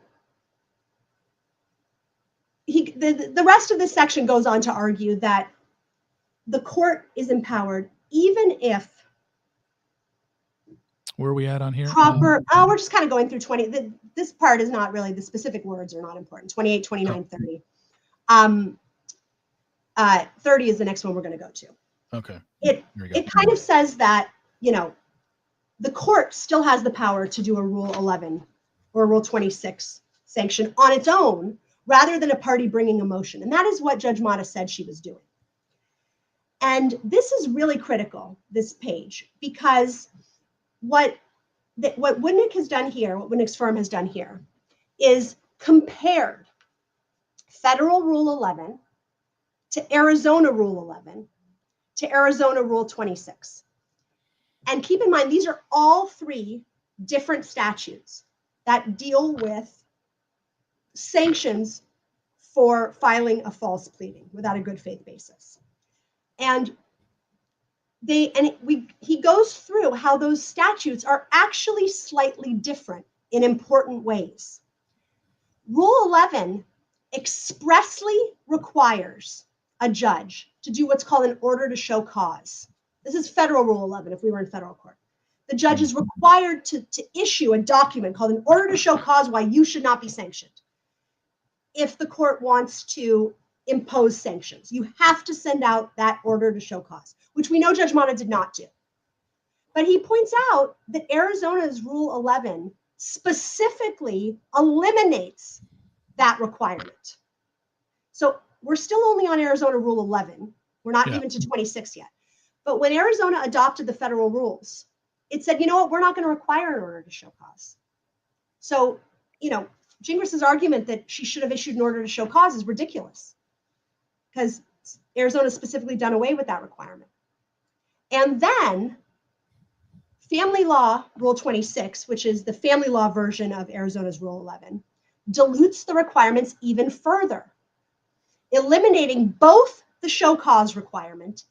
the rest of this section goes on to argue that the court is empowered even if where are we at on here? We're just kind of going through 20. This part is not really, the specific words are not important. 28, 29, 30. 30 is the next one we're going to go to. Okay. It kind of says that, the court still has the power to do a Rule 11 or a Rule 26 sanction on its own, rather than a party bringing a motion. And that is what Judge Mata said she was doing. And this is really critical, this page, because what Woodnick has done here, what Woodnick's firm has done here, is compared Federal Rule 11 to Arizona Rule 11 to Arizona Rule 26. And keep in mind, these are all three different statutes that deal with sanctions for filing a false pleading without a good faith basis. And he goes through how those statutes are actually slightly different in important ways. Rule 11 expressly requires a judge to do what's called an order to show cause. This is Federal Rule 11 if we were in federal court. The judge is required to issue a document called an order to show cause why you should not be sanctioned. If the court wants to impose sanctions, you have to send out that order to show cause, which we know Judge Mata did not do. But he points out that Arizona's Rule 11 specifically eliminates that requirement. So we're still only on Arizona Rule 11. We're not even to 26 yet. But when Arizona adopted the federal rules, it said, you know what, we're not going to require an order to show cause. So, Gingras' argument that she should have issued an order to show cause is ridiculous, because Arizona specifically done away with that requirement. And then Family Law Rule 26, which is the family law version of Arizona's Rule 11, dilutes the requirements even further, eliminating both the show cause requirement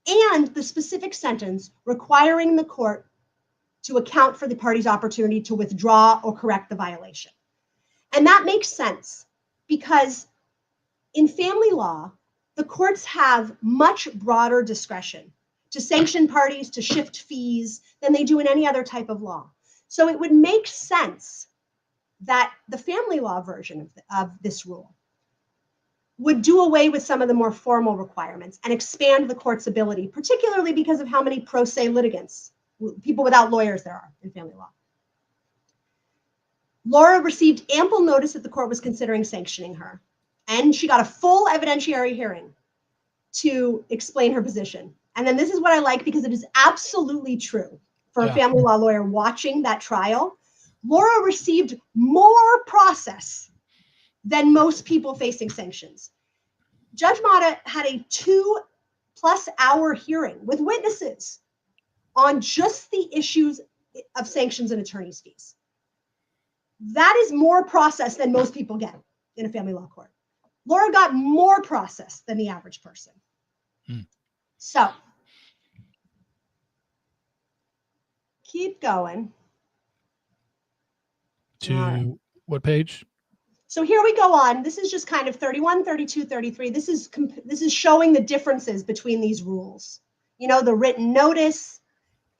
and the specific sentence requiring the court to account for the party's opportunity to withdraw or correct the violation. And that makes sense, because in family law, the courts have much broader discretion to sanction parties, to shift fees, than they do in any other type of law. So it would make sense that the family law version of this rule would do away with some of the more formal requirements and expand the court's ability, particularly because of how many pro se litigants, people without lawyers, there are in family law. Laura received ample notice that the court was considering sanctioning her, and she got a full evidentiary hearing to explain her position. And then this is what I like, because it is absolutely true for a family law lawyer watching that trial. Laura received more process than most people facing sanctions. Judge Mata had a 2+ hour hearing with witnesses on just the issues of sanctions and attorney's fees. That is more process than most people get in a family law court. Laura got more process than the average person. So keep going. To what page? So here we go on. This is just kind of 31, 32, 33. This is showing the differences between these rules. You know, the written notice,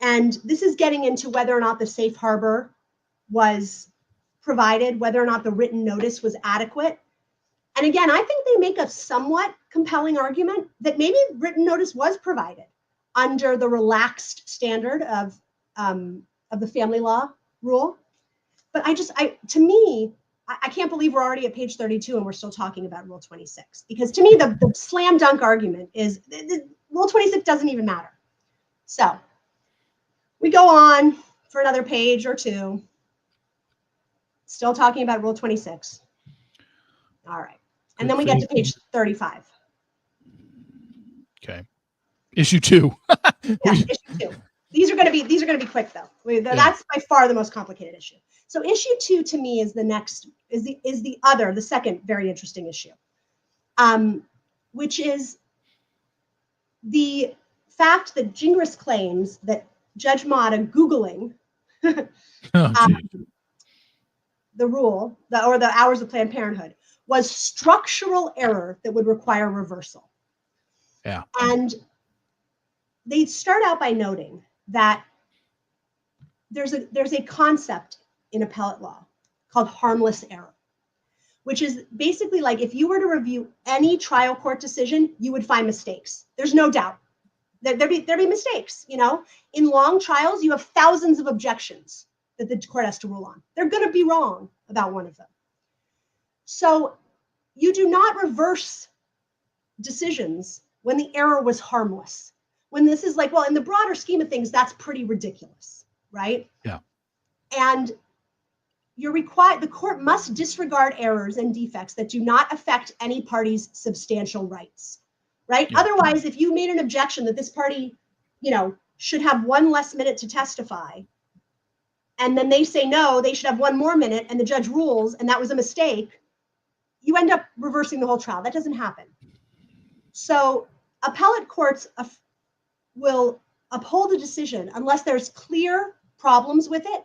and this is getting into whether or not the safe harbor was provided, whether or not the written notice was adequate. And again, I think they make a somewhat compelling argument that maybe written notice was provided under the relaxed standard of the family law rule. But to me, I can't believe we're already at page 32 and we're still talking about Rule 26. Because to me, the slam dunk argument is Rule 26 doesn't even matter. So we go on for another page or two. Still talking about Rule 26. All right. And then we get to page 35. Okay. Issue 2. Yeah, issue 2. These are going to be quick though. That's by far the most complicated issue. So issue 2 to me is the second very interesting issue, which is the fact that Gingras claims that Judge Mata Googling the rule, or the hours of Planned Parenthood, was structural error that would require reversal. Yeah. And they start out by noting that there's a concept in appellate law called harmless error, which is basically like if you were to review any trial court decision, you would find mistakes. There's no doubt. There'd be mistakes, you know. In long trials, you have thousands of objections that the court has to rule on. They're going to be wrong about one of them. So you do not reverse decisions when the error was harmless. When this is like, well, in the broader scheme of things, that's pretty ridiculous, right? Yeah. And the court must disregard errors and defects that do not affect any party's substantial rights, right? Yeah. Otherwise, if you made an objection that this party, should have one less minute to testify, and then they say, no, they should have one more minute, and the judge rules, and that was a mistake, you end up reversing the whole trial. That doesn't happen. So appellate courts will uphold a decision unless there's clear problems with it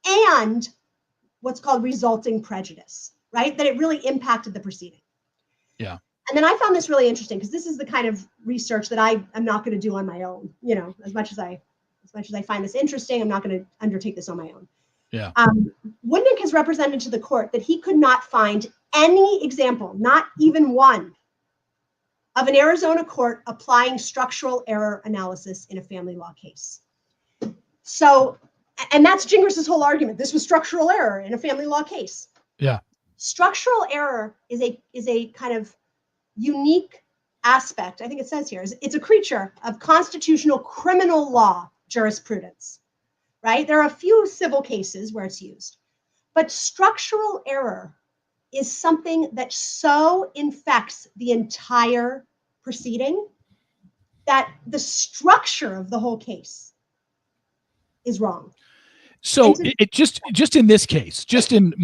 and what's called resulting prejudice, right? That it really impacted the proceeding. Yeah. And then I found this really interesting because this is the kind of research that I am not going to do on my own. As much as I find this interesting, I'm not going to undertake this on my own. Yeah. Woodnick has represented to the court that he could not find any example, not even one, of an Arizona court applying structural error analysis in a family law case. So, and that's Gingras' whole argument. This was structural error in a family law case. Yeah. Structural error is a kind of unique aspect. I think it says here, it's a creature of constitutional criminal law jurisprudence, right? There are a few civil cases where it's used, but structural error is something that so infects the entire proceeding that the structure of the whole case is wrong. So it just in this case, just in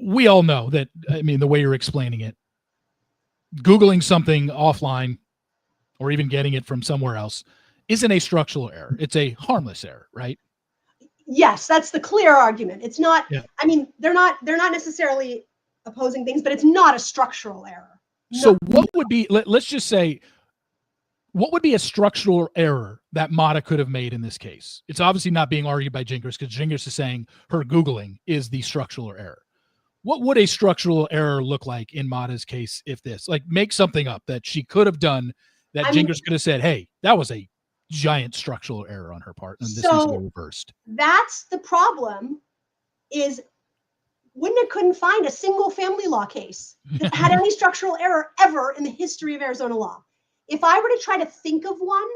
we all know that, the way you're explaining it, Googling something offline or even getting it from somewhere else isn't a structural error. It's a harmless error, right? Yes, that's the clear argument. It's not, yeah. They're not necessarily opposing things, but it's not a structural error. So what would be, let's just say, what would be a structural error that Mata could have made in this case? It's obviously not being argued by Gingras because Gingras is saying her Googling is the structural error. What would a structural error look like in Mata's case if make something up that she could have done that Gingras could have said, hey, that was a giant structural error on her part, and this needs to be reversed. That's the problem, is Woodnick couldn't find a single family law case that had any structural error ever in the history of Arizona law. If I were to try to think of one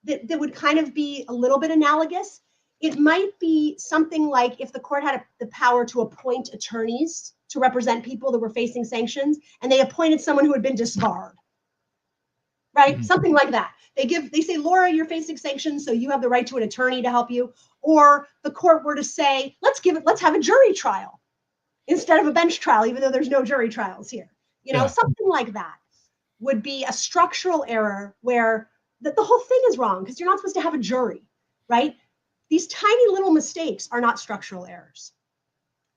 that would kind of be a little bit analogous, It might be something like if the court had the power to appoint attorneys to represent people that were facing sanctions, and they appointed someone who had been disbarred, right? Something like that. They say, Laura, you're facing sanctions, so you have the right to an attorney to help you. Or the court were to say, let's have a jury trial instead of a bench trial, even though there's no jury trials here. Something like that would be a structural error where the whole thing is wrong because you're not supposed to have a jury, right? These tiny little mistakes are not structural errors.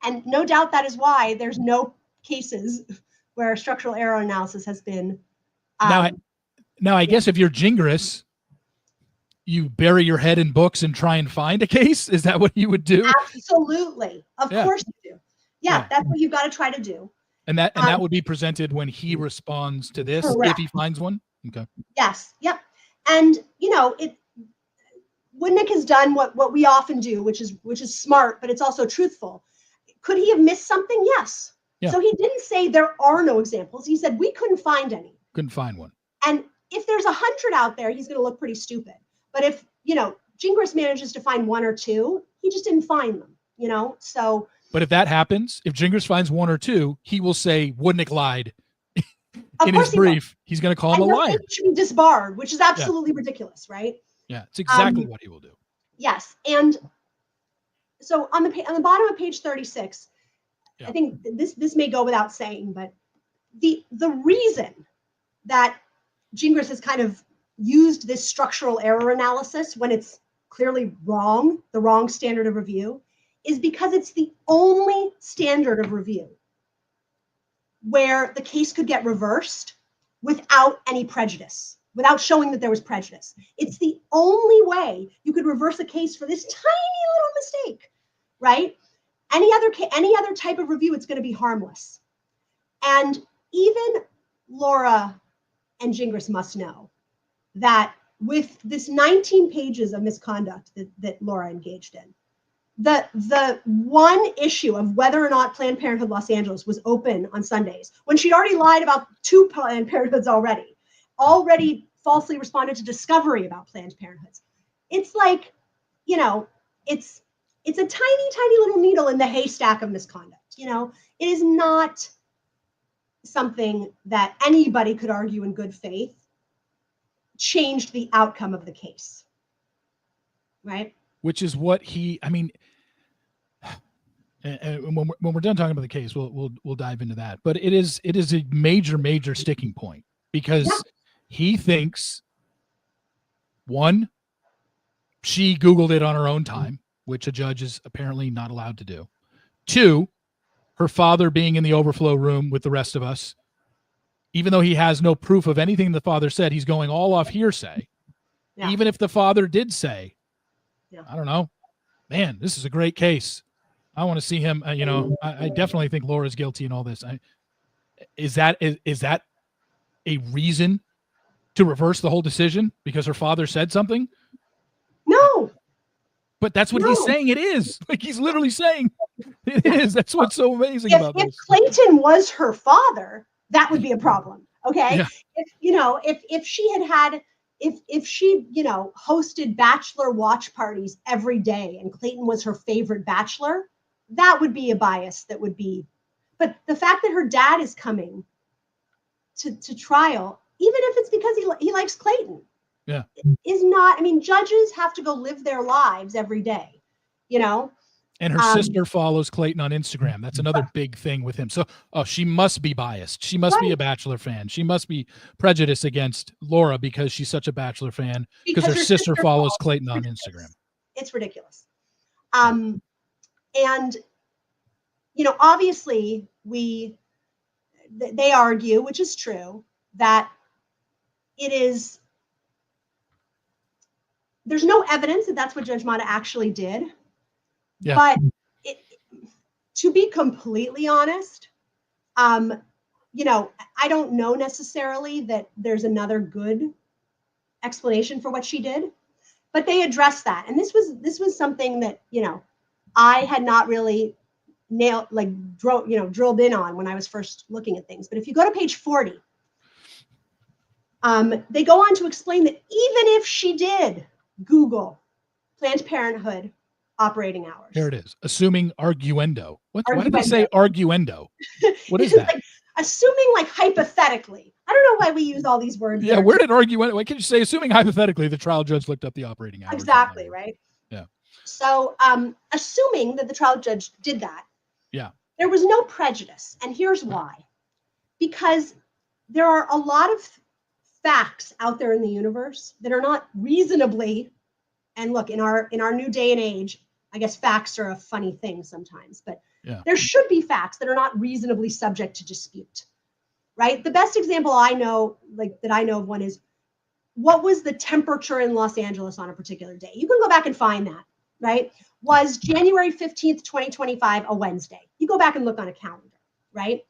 And no doubt that is why there's no cases where structural error analysis has been. Now, I guess if you're Gingras, you bury your head in books and try and find a case. Is that what you would do? Absolutely. Of course you do. Yeah, that's what you've got to try to do. And that would be presented when he responds to this, correct. if he finds one. Okay. Yes. Yep. And Woodnick has done what we often do, which is smart, but it's also truthful. Could he have missed something? Yes. Yeah. So he didn't say there are no examples. He said we couldn't find any. Couldn't find one. And if there's 100 out there, he's going to look pretty stupid. But if Gingras manages to find one or two, he just didn't find them. So. But if that happens, if Gingras finds one or two, he will say Woodnick lied in his brief. He's going to call him a liar. He should be disbarred, which is absolutely ridiculous, right? Yeah, it's exactly what he will do. Yes, and so on the bottom of page 36, I think this may go without saying, but the reason that Gingras has kind of used this structural error analysis when it's clearly wrong, the wrong standard of review, is because it's the only standard of review where the case could get reversed without any prejudice, without showing that there was prejudice. It's the only way you could reverse a case for this tiny little mistake, right? Any other type of review, it's going to be harmless. And even Laura and Gingras must know that with this 19 pages of misconduct that Laura engaged in, the one issue of whether or not Planned Parenthood Los Angeles was open on Sundays, when she'd already lied about 2 Planned Parenthoods already falsely responded to discovery about Planned Parenthoods. It's like, it's a tiny little needle in the haystack of misconduct. It is not something that anybody could argue in good faith changed the outcome of the case, right? Which is what and when we're done talking about the case, we'll dive into that. But it is a major sticking point because he thinks, one, she Googled it on her own time, which a judge is apparently not allowed to do. 2, her father being in the overflow room with the rest of us, even though he has no proof of anything the father said, he's going all off hearsay. Yeah. Even if the father did say, I don't know, man, this is a great case. I want to see him. I definitely think Laura's guilty in all this. Is that a reason to reverse the whole decision because her father said something? No. But that's what he's saying. It is. Like, he's literally saying it is. That's what's so amazing about this. If Clayton was her father, that would be a problem. Okay. Yeah. If she hosted bachelor watch parties every day and Clayton was her favorite bachelor, that would be a bias that would be. But the fact that her dad is coming to trial, even if it's because he likes Clayton, is not. I mean, judges have to go live their lives every day, And her sister follows Clayton on Instagram. That's another big thing with him. So, she must be biased. She must be a Bachelor fan. She must be prejudiced against Laura because she's such a Bachelor fan because her sister follows Clayton on Instagram. It's ridiculous. And, obviously they argue, which is true, that there's no evidence that that's what Judge Mata actually did. Yeah. But to be completely honest, I don't know necessarily that there's another good explanation for what she did, but they addressed that. And this was something that, I had not really drilled in on when I was first looking at things. But if you go to page 40, they go on to explain that even if she did Google Planned Parenthood operating hours. Here it is. Assuming arguendo. Why did they Arguendo. say arguendo? What is It's that? like, assuming like hypothetically. I don't know why we use all these words. Yeah, there. where did arguendo? Why can't you say assuming hypothetically the trial judge looked up the operating hours? Exactly, right? Yeah. So assuming that the trial judge did that, yeah, there was no prejudice. And here's why. Because there are a lot of facts out there in the universe that are not reasonably, and look, in our new day and age, I guess facts are a funny thing sometimes, but there should be facts that are not reasonably subject to dispute, right? The best example I know, like that I know of one is, what was the temperature in Los Angeles on a particular day? You can go back and find that, right? Was January 15th, 2025 a Wednesday? You go back and look on a calendar, right?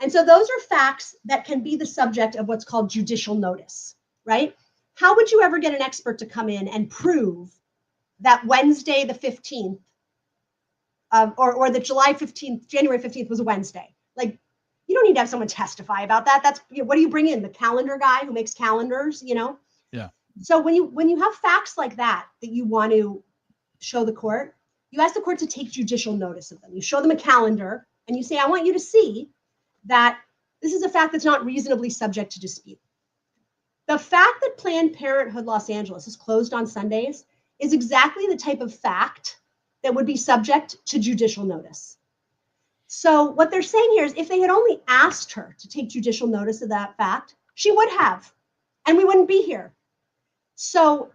And so those are facts that can be the subject of what's called judicial notice, right? How would you ever get an expert to come in and prove that Wednesday the 15th, or the July 15th, January 15th was a Wednesday? Like, you don't need to have someone testify about that. That's, what do you bring in? The calendar guy who makes calendars, Yeah. So when you have facts like that you want to show the court, you ask the court to take judicial notice of them. You show them a calendar and you say, I want you to see that this is a fact that's not reasonably subject to dispute. The fact that Planned Parenthood Los Angeles is closed on Sundays is exactly the type of fact that would be subject to judicial notice. So what they're saying here is, if they had only asked her to take judicial notice of that fact, she would have, and we wouldn't be here. So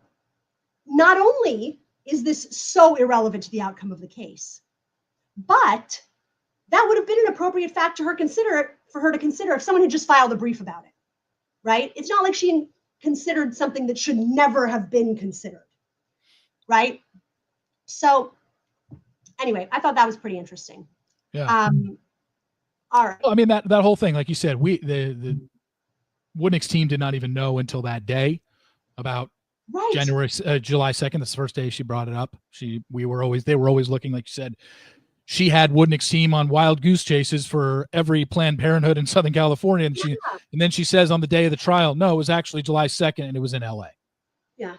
not only is this so irrelevant to the outcome of the case, but that would have been an appropriate fact for her to consider if someone had just filed a brief about it, right? It's not like she considered something that should never have been considered, right? So anyway, I thought that was pretty interesting. Yeah. All right. Well, I mean, that whole thing, like you said, the Woodnick's team did not even know until that day about July 2nd. That's the first day she brought it up. They were always looking, like you said. She had Woodnick's team on wild goose chases for every Planned Parenthood in Southern California. And and then she says on the day of the trial, no, it was actually July 2nd and it was in LA. Yeah.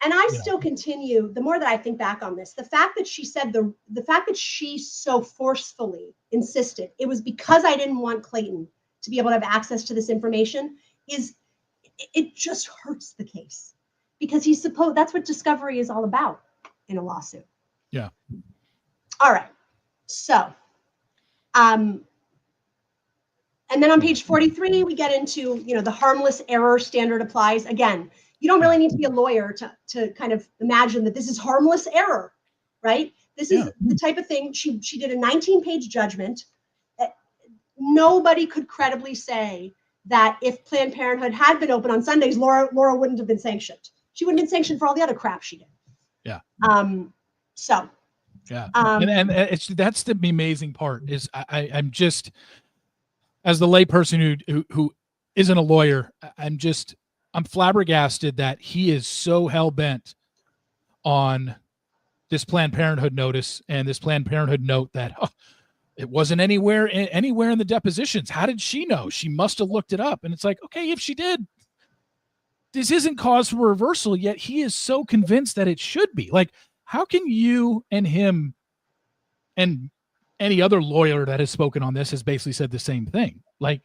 And I still continue, the more that I think back on this, the fact that she said, the fact that she so forcefully insisted it was because I didn't want Clayton to be able to have access to this information, it just hurts the case, because that's what discovery is all about in a lawsuit. Yeah. All right. So, and then on page 43, we get into, the harmless error standard applies. Again, you don't really need to be a lawyer to kind of imagine that this is harmless error, right? This is the type of thing. She did a 19-page judgment. Nobody could credibly say that if Planned Parenthood had been open on Sundays, Laura wouldn't have been sanctioned. She wouldn't have been sanctioned for all the other crap she did. Yeah. So. Yeah. And that's the amazing part is I'm just, as the layperson who isn't a lawyer, I'm flabbergasted that he is so hell-bent on this Planned Parenthood notice and this Planned Parenthood note that it wasn't anywhere in the depositions. How did she know? She must have looked it up. And it's like, okay, if she did, this isn't cause for reversal, yet he is so convinced that it should be. Like, how can you and him and any other lawyer that has spoken on this has basically said the same thing? Like,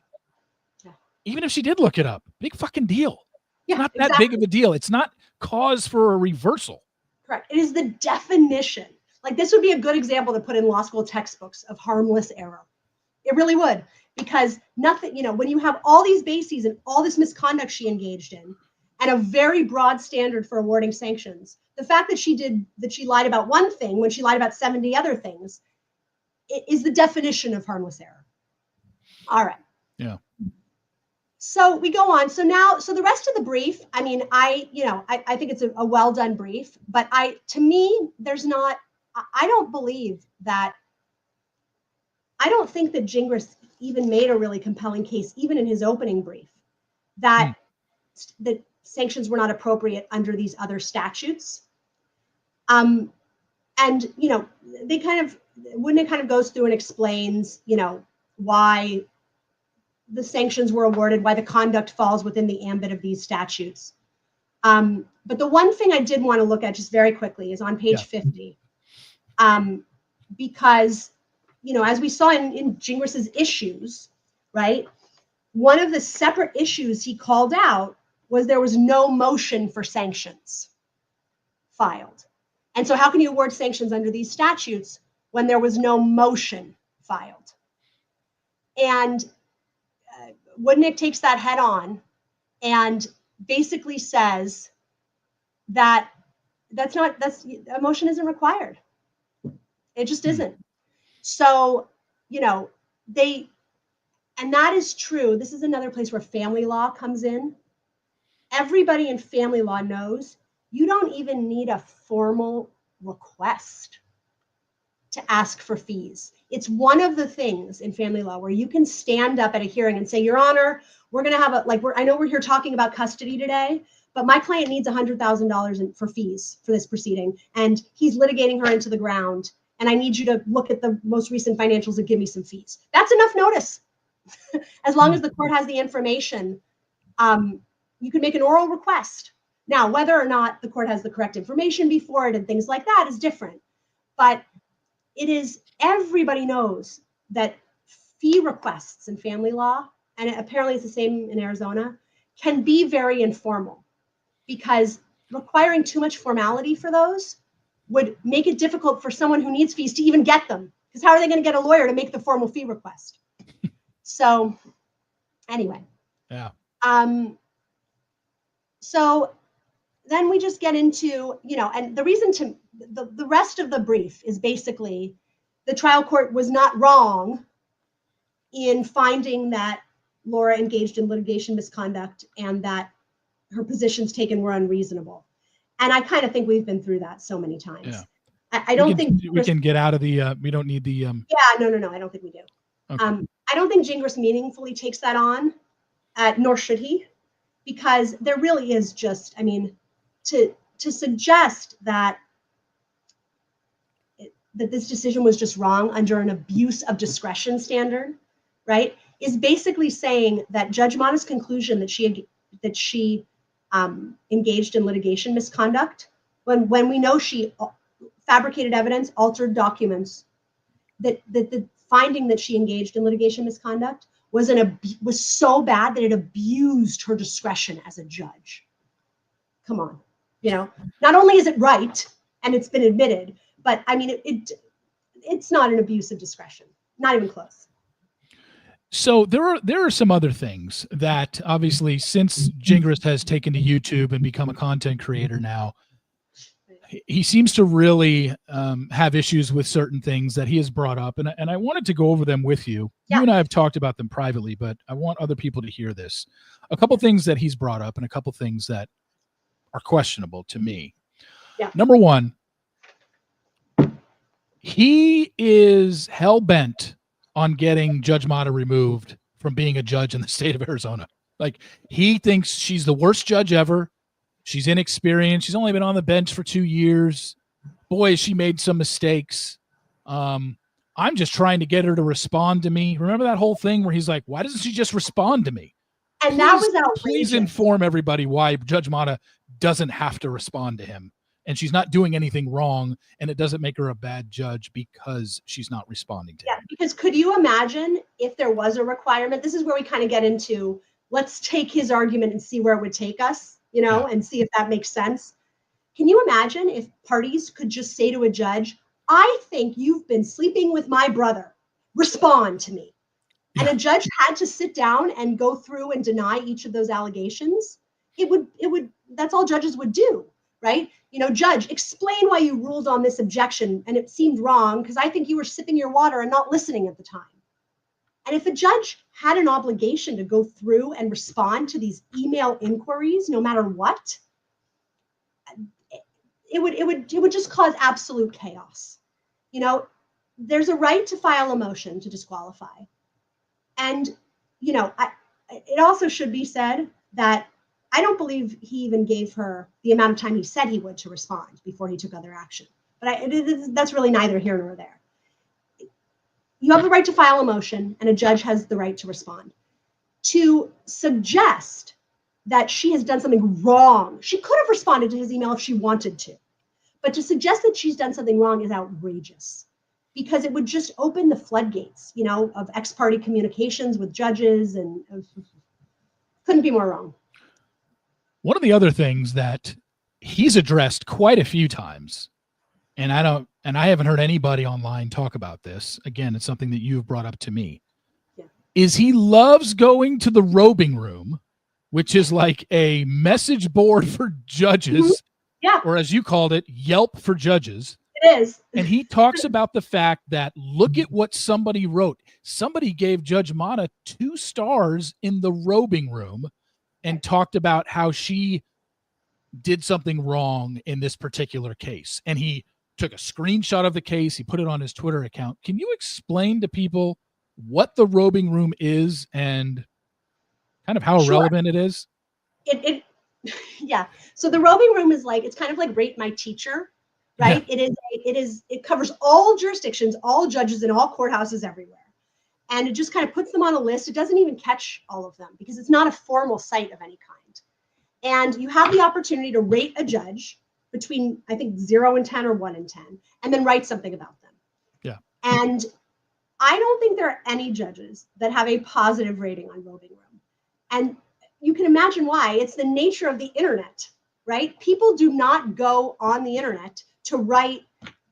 even if she did look it up, big fucking deal. Yeah, not that big of a deal. It's not cause for a reversal. Correct. It is the definition. Like, this would be a good example to put in law school textbooks of harmless error. It really would, because nothing, when you have all these bases and all this misconduct she engaged in, and a very broad standard for awarding sanctions, the fact that she lied about one thing when she lied about 70 other things, it is the definition of harmless error. All right. Yeah. So we go on. So the rest of the brief, I mean, I think it's a well done brief, but to me, I don't think that Gingras even made a really compelling case, even in his opening brief, that sanctions were not appropriate under these other statutes. And, Woodnick kind of goes through and explains, why the sanctions were awarded, why the conduct falls within the ambit of these statutes. But the one thing I did want to look at just very quickly is on page 50. Because, as we saw in Gingras' issues, right? One of the separate issues he called out was there was no motion for sanctions filed. And so how can you award sanctions under these statutes when there was no motion filed? And Woodnick takes that head on and basically says that a motion isn't required. It just isn't. So, and that is true. This is another place where family law comes in. Everybody in family law knows you don't even need a formal request to ask for fees. It's one of the things in family law where you can stand up at a hearing and say, Your Honor, we're going to have I know we're here talking about custody today, but my client needs $100,000 for fees for this proceeding, and he's litigating her into the ground, and I need you to look at the most recent financials and give me some fees. That's enough notice. As long as the court has the information, you can make an oral request. Now, whether or not the court has the correct information before it and things like that is different. But everybody knows that fee requests in family law, and apparently it's the same in Arizona, can be very informal, because requiring too much formality for those would make it difficult for someone who needs fees to even get them. Because how are they going to get a lawyer to make the formal fee request? So anyway. Yeah. So then we just get into, and the reason to the rest of the brief is basically the trial court was not wrong in finding that Laura engaged in litigation misconduct and that her positions taken were unreasonable. And I kind of think we've been through that so many times. Yeah. I don't think we can get out of the, we don't need the. Yeah, no, I don't think we do. Okay. I don't think Gingras meaningfully takes that on, nor should he, because there really is just, to suggest that this decision was just wrong under an abuse of discretion standard, right, is basically saying that Judge Mata's conclusion that she engaged in litigation misconduct, when we know she fabricated evidence, altered documents, that the finding that she engaged in litigation misconduct was so bad that it abused her discretion as a judge. Come on, not only is it right and it's been admitted, but it's not an abuse of discretion, not even close. So there are some other things that obviously, since Gingras has taken to YouTube and become a content creator now, he seems to really have issues with certain things that he has brought up. And I wanted to go over them with you. Yeah. You and I have talked about them privately, but I want other people to hear this. A couple things that he's brought up and a couple things that are questionable to me. Yeah. Number one, he is hell-bent on getting Judge Mata removed from being a judge in the state of Arizona. Like, he thinks she's the worst judge ever. She's inexperienced. She's only been on the bench for 2 years. Boy, she made some mistakes. I'm just trying to get her to respond to me. Remember that whole thing where he's like, why doesn't she just respond to me? And that was outrageous. Please inform everybody why Judge Mata doesn't have to respond to him. And she's not doing anything wrong, and it doesn't make her a bad judge because she's not responding to him. Yeah, because could you imagine if there was a requirement? This is where we kind of get into, let's take his argument and see where it would take us, and see if that makes sense. Can you imagine if parties could just say to a judge, I think you've been sleeping with my brother. Respond to me. Yeah. And a judge had to sit down and go through and deny each of those allegations. It would, that's all judges would do, right? Judge, explain why you ruled on this objection and it seemed wrong because I think you were sipping your water and not listening at the time. And if a judge had an obligation to go through and respond to these email inquiries, no matter what, it would just cause absolute chaos. There's a right to file a motion to disqualify. And, it also should be said that I don't believe he even gave her the amount of time he said he would to respond before he took other action. But that's really neither here nor there. You have the right to file a motion, and a judge has the right to respond. To suggest that she has done something wrong, she could have responded to his email if she wanted to. But to suggest that she's done something wrong is outrageous, because it would just open the floodgates, you know, of ex-parte communications with judges, and couldn't be more wrong. One of the other things that he's addressed quite a few times, and I haven't heard anybody online talk about this. Again, it's something that you've brought up to me. Yeah. Is he loves going to the robing room, which is like a message board for judges. Mm-hmm. Yeah. Or as you called it, Yelp for judges. It is. And he talks about the fact that, look at what somebody wrote. Somebody gave Judge Mata 2 stars in the robing room and talked about how she did something wrong in this particular case. And he took a screenshot of the case. He put it on his Twitter account. Can you explain to people what the robing room is and kind of how relevant it is? Yeah. So the robing room is like, it's kind of like Rate My Teacher, right? Yeah. It covers all jurisdictions, all judges in all courthouses everywhere. And it just kind of puts them on a list. It doesn't even catch all of them because it's not a formal site of any kind. And you have the opportunity to rate a judge between, I think, 0 and 10 or 1 and 10, and then write something about them. Yeah. And I don't think there are any judges that have a positive rating on robing room. And you can imagine why. It's the nature of the internet, right? People do not go on the internet to write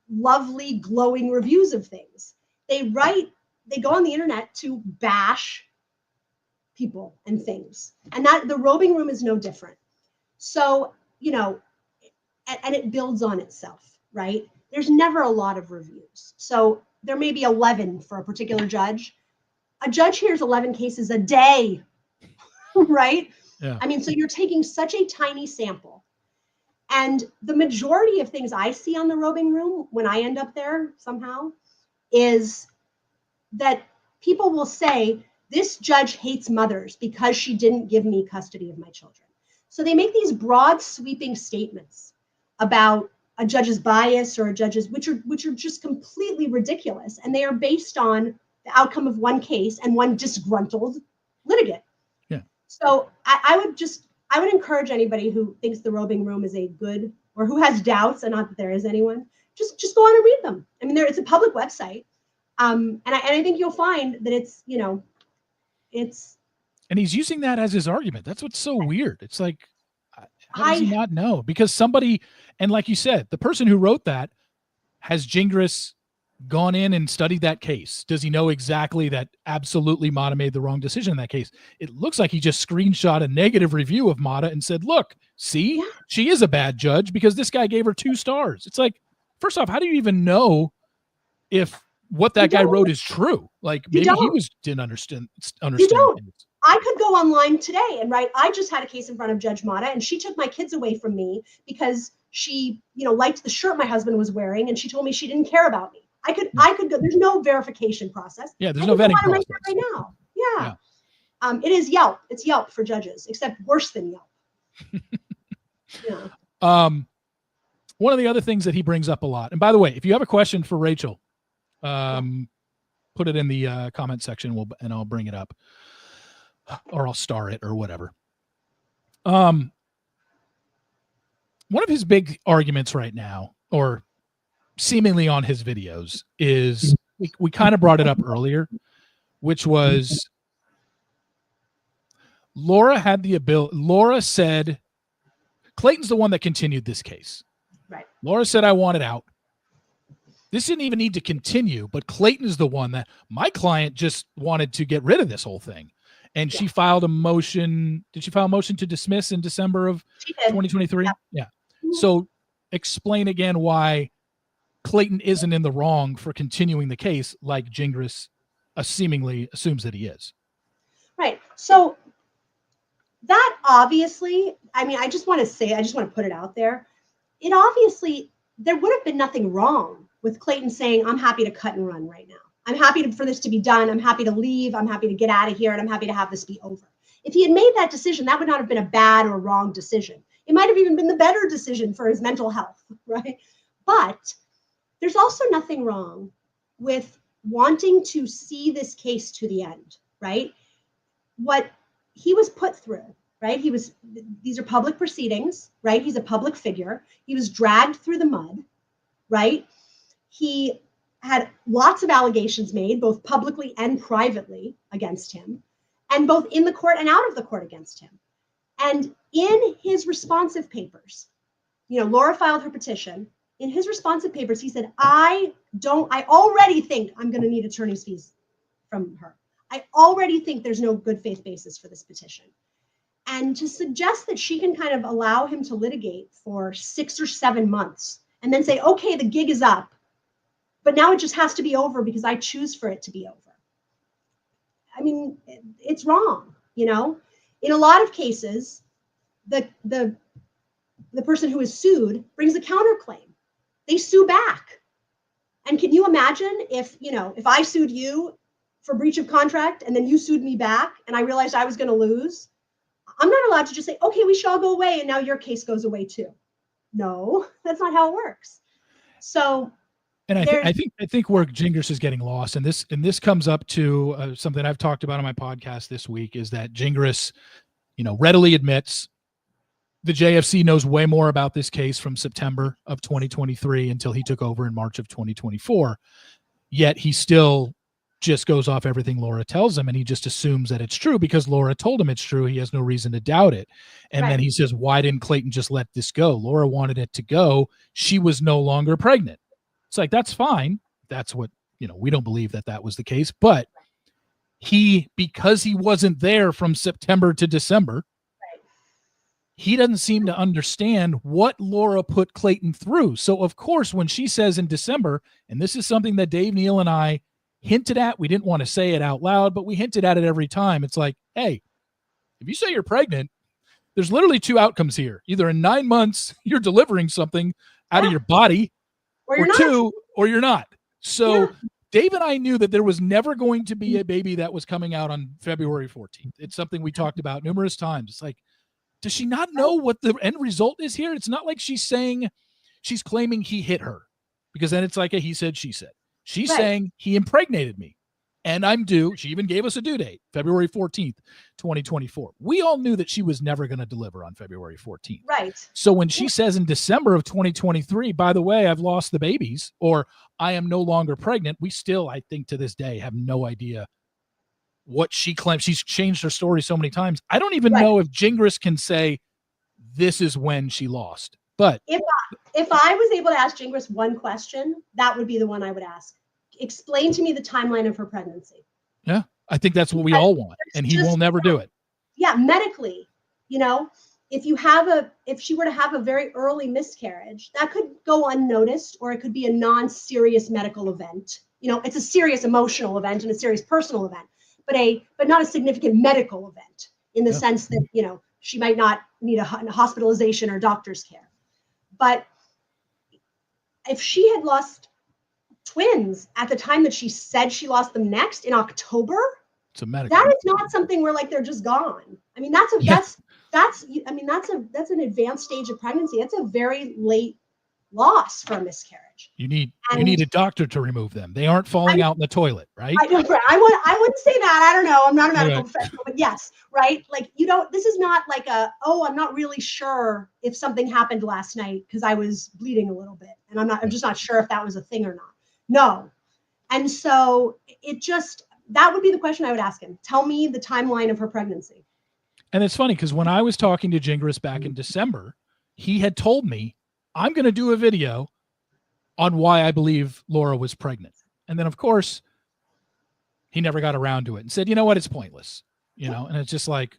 lovely, glowing reviews of things. They go on the internet to bash people and things. And that the robing room is no different. So, you know, and it builds on itself, right? There's never a lot of reviews. So there may be 11 for a particular judge. A judge hears 11 cases a day, right? Yeah. I mean, so you're taking such a tiny sample. And the majority of things I see on the robing room when I end up there somehow is that people will say, this judge hates mothers because she didn't give me custody of my children. So they make these broad sweeping statements about a judge's bias or a judge's, which are just completely ridiculous. And they are based on the outcome of one case and one disgruntled litigant. Yeah. So I would encourage anybody who thinks the robing room is a good, or who has doubts, and not that there is anyone, just go on and read them. I mean, it's a public website. And I think you'll find that it's, you know, it's. And he's using that as his argument. That's what's so weird. It's like, how does he not know? Because somebody, and like you said, the person who wrote that, has Gingras gone in and studied that case? Does he know exactly that absolutely Mata made the wrong decision in that case? It looks like he just screenshot a negative review of Mata and said, look, see, she is a bad judge because this guy gave her 2 stars. It's like, first off, how do you even know if what that guy wrote is true? Like maybe he didn't understand. You don't. I could go online today and write, I just had a case in front of Judge Mata and she took my kids away from me because she, you know, liked the shirt my husband was wearing and she told me she didn't care about me. I could go, there's no verification process. Yeah, there's no vetting process. Right now. Yeah. It is Yelp. It's Yelp for judges, except worse than Yelp. Yeah. One of the other things that he brings up a lot, and by the way, if you have a question for Rachel, put it in the comment section and I'll bring it up. Or I'll star it or whatever. One of his big arguments right now, or seemingly on his videos, is we kind of brought it up earlier, which was Laura had the ability. Laura said, Clayton's the one that continued this case. Right. Laura said, I want it out. This didn't even need to continue, but Clayton is the one that my client just wanted to get rid of this whole thing. And she filed a motion. Did she file a motion to dismiss in December of 2023? Yeah. So explain again why Clayton isn't in the wrong for continuing the case like Gingras seemingly assumes that he is. Right. So that obviously, I mean, I just want to put it out there. It obviously, there would have been nothing wrong with Clayton saying, I'm happy to cut and run right now. I'm happy for this to be done. I'm happy to leave. I'm happy to get out of here. And I'm happy to have this be over. If he had made that decision, that would not have been a bad or wrong decision. It might have even been the better decision for his mental health, right? But there's also nothing wrong with wanting to see this case to the end, right? What he was put through right? These are public proceedings, right? He's a public figure. He was dragged through the mud, right? He had lots of allegations made, both publicly and privately, against him, and both in the court and out of the court against him. And in his responsive papers, Laura filed her petition. In his responsive papers, he said, I already think I'm going to need attorney's fees from her. I already think there's no good faith basis for this petition. And to suggest that she can kind of allow him to litigate for 6 or 7 months and then say, okay, the gig is up, but now it just has to be over because I choose for it to be over. I mean, it's wrong, In a lot of cases, the person who is sued brings a counterclaim. They sue back. And can you imagine if I sued you for breach of contract and then you sued me back and I realized I was going to lose? I'm not allowed to just say, okay, we shall go away and now your case goes away too. No, that's not how it works. So, and I think where Gingras is getting lost, and this comes up to something I've talked about on my podcast this week, is that Gingras, readily admits the JFC knows way more about this case from September of 2023 until he took over in March of 2024. Yet he still just goes off everything Laura tells him, and he just assumes that it's true because Laura told him it's true. He has no reason to doubt it. And then he says, why didn't Clayton just let this go? Laura wanted it to go. She was no longer pregnant. It's like, that's fine. That's what, we don't believe that was the case. But because he wasn't there from September to December, he doesn't seem to understand what Laura put Clayton through. So, of course, when she says in December, and this is something that Dave, Neal, and I hinted at, we didn't want to say it out loud, but we hinted at it every time. It's like, hey, if you say you're pregnant, there's literally 2 outcomes here. Either in 9 months, you're delivering something out of your body, or 2, or you're not. So Dave and I knew that there was never going to be a baby that was coming out on February 14th. It's something we talked about numerous times. It's like, does she not know what the end result is here? It's not like she's claiming he hit her, because then it's like a he said, she said. She's saying he impregnated me and I'm due. She even gave us a due date, February 14th, 2024. We all knew that she was never going to deliver on February 14th. Right. So when she says in December of 2023, by the way, I've lost the babies, or I am no longer pregnant, we still, I think to this day, have no idea what she claims. She's changed her story so many times. I don't even know if Gingras can say this is when she lost. But if I was able to ask Gingras one question, that would be the one I would ask. Explain to me the timeline of her pregnancy. Yeah, I think that's what we all want, and he will never do it. Yeah, medically, if she were to have a very early miscarriage, that could go unnoticed, or it could be a non-serious medical event. It's a serious emotional event and a serious personal event, but not a significant medical event in the sense that, she might not need a hospitalization or doctor's care. But if she had lost twins at the time that she said she lost them next in October, it's a medical. That is not something where they're just gone. I mean, that's an advanced stage of pregnancy. That's a very late loss for a miscarriage. You need a doctor to remove them. They aren't falling out in the toilet, right? I wouldn't say that. I don't know. I'm not a medical professional, but yes, right? Like, this is not like I'm not really sure if something happened last night because I was bleeding a little bit, and I'm just not sure if that was a thing or not. No. And so that would be the question I would ask him. Tell me the timeline of her pregnancy. And it's funny because when I was talking to Gingras back in December, he had told me, I'm going to do a video on why I believe Laura was pregnant. And then, of course, he never got around to it and said, you know what, it's pointless. And it's just like,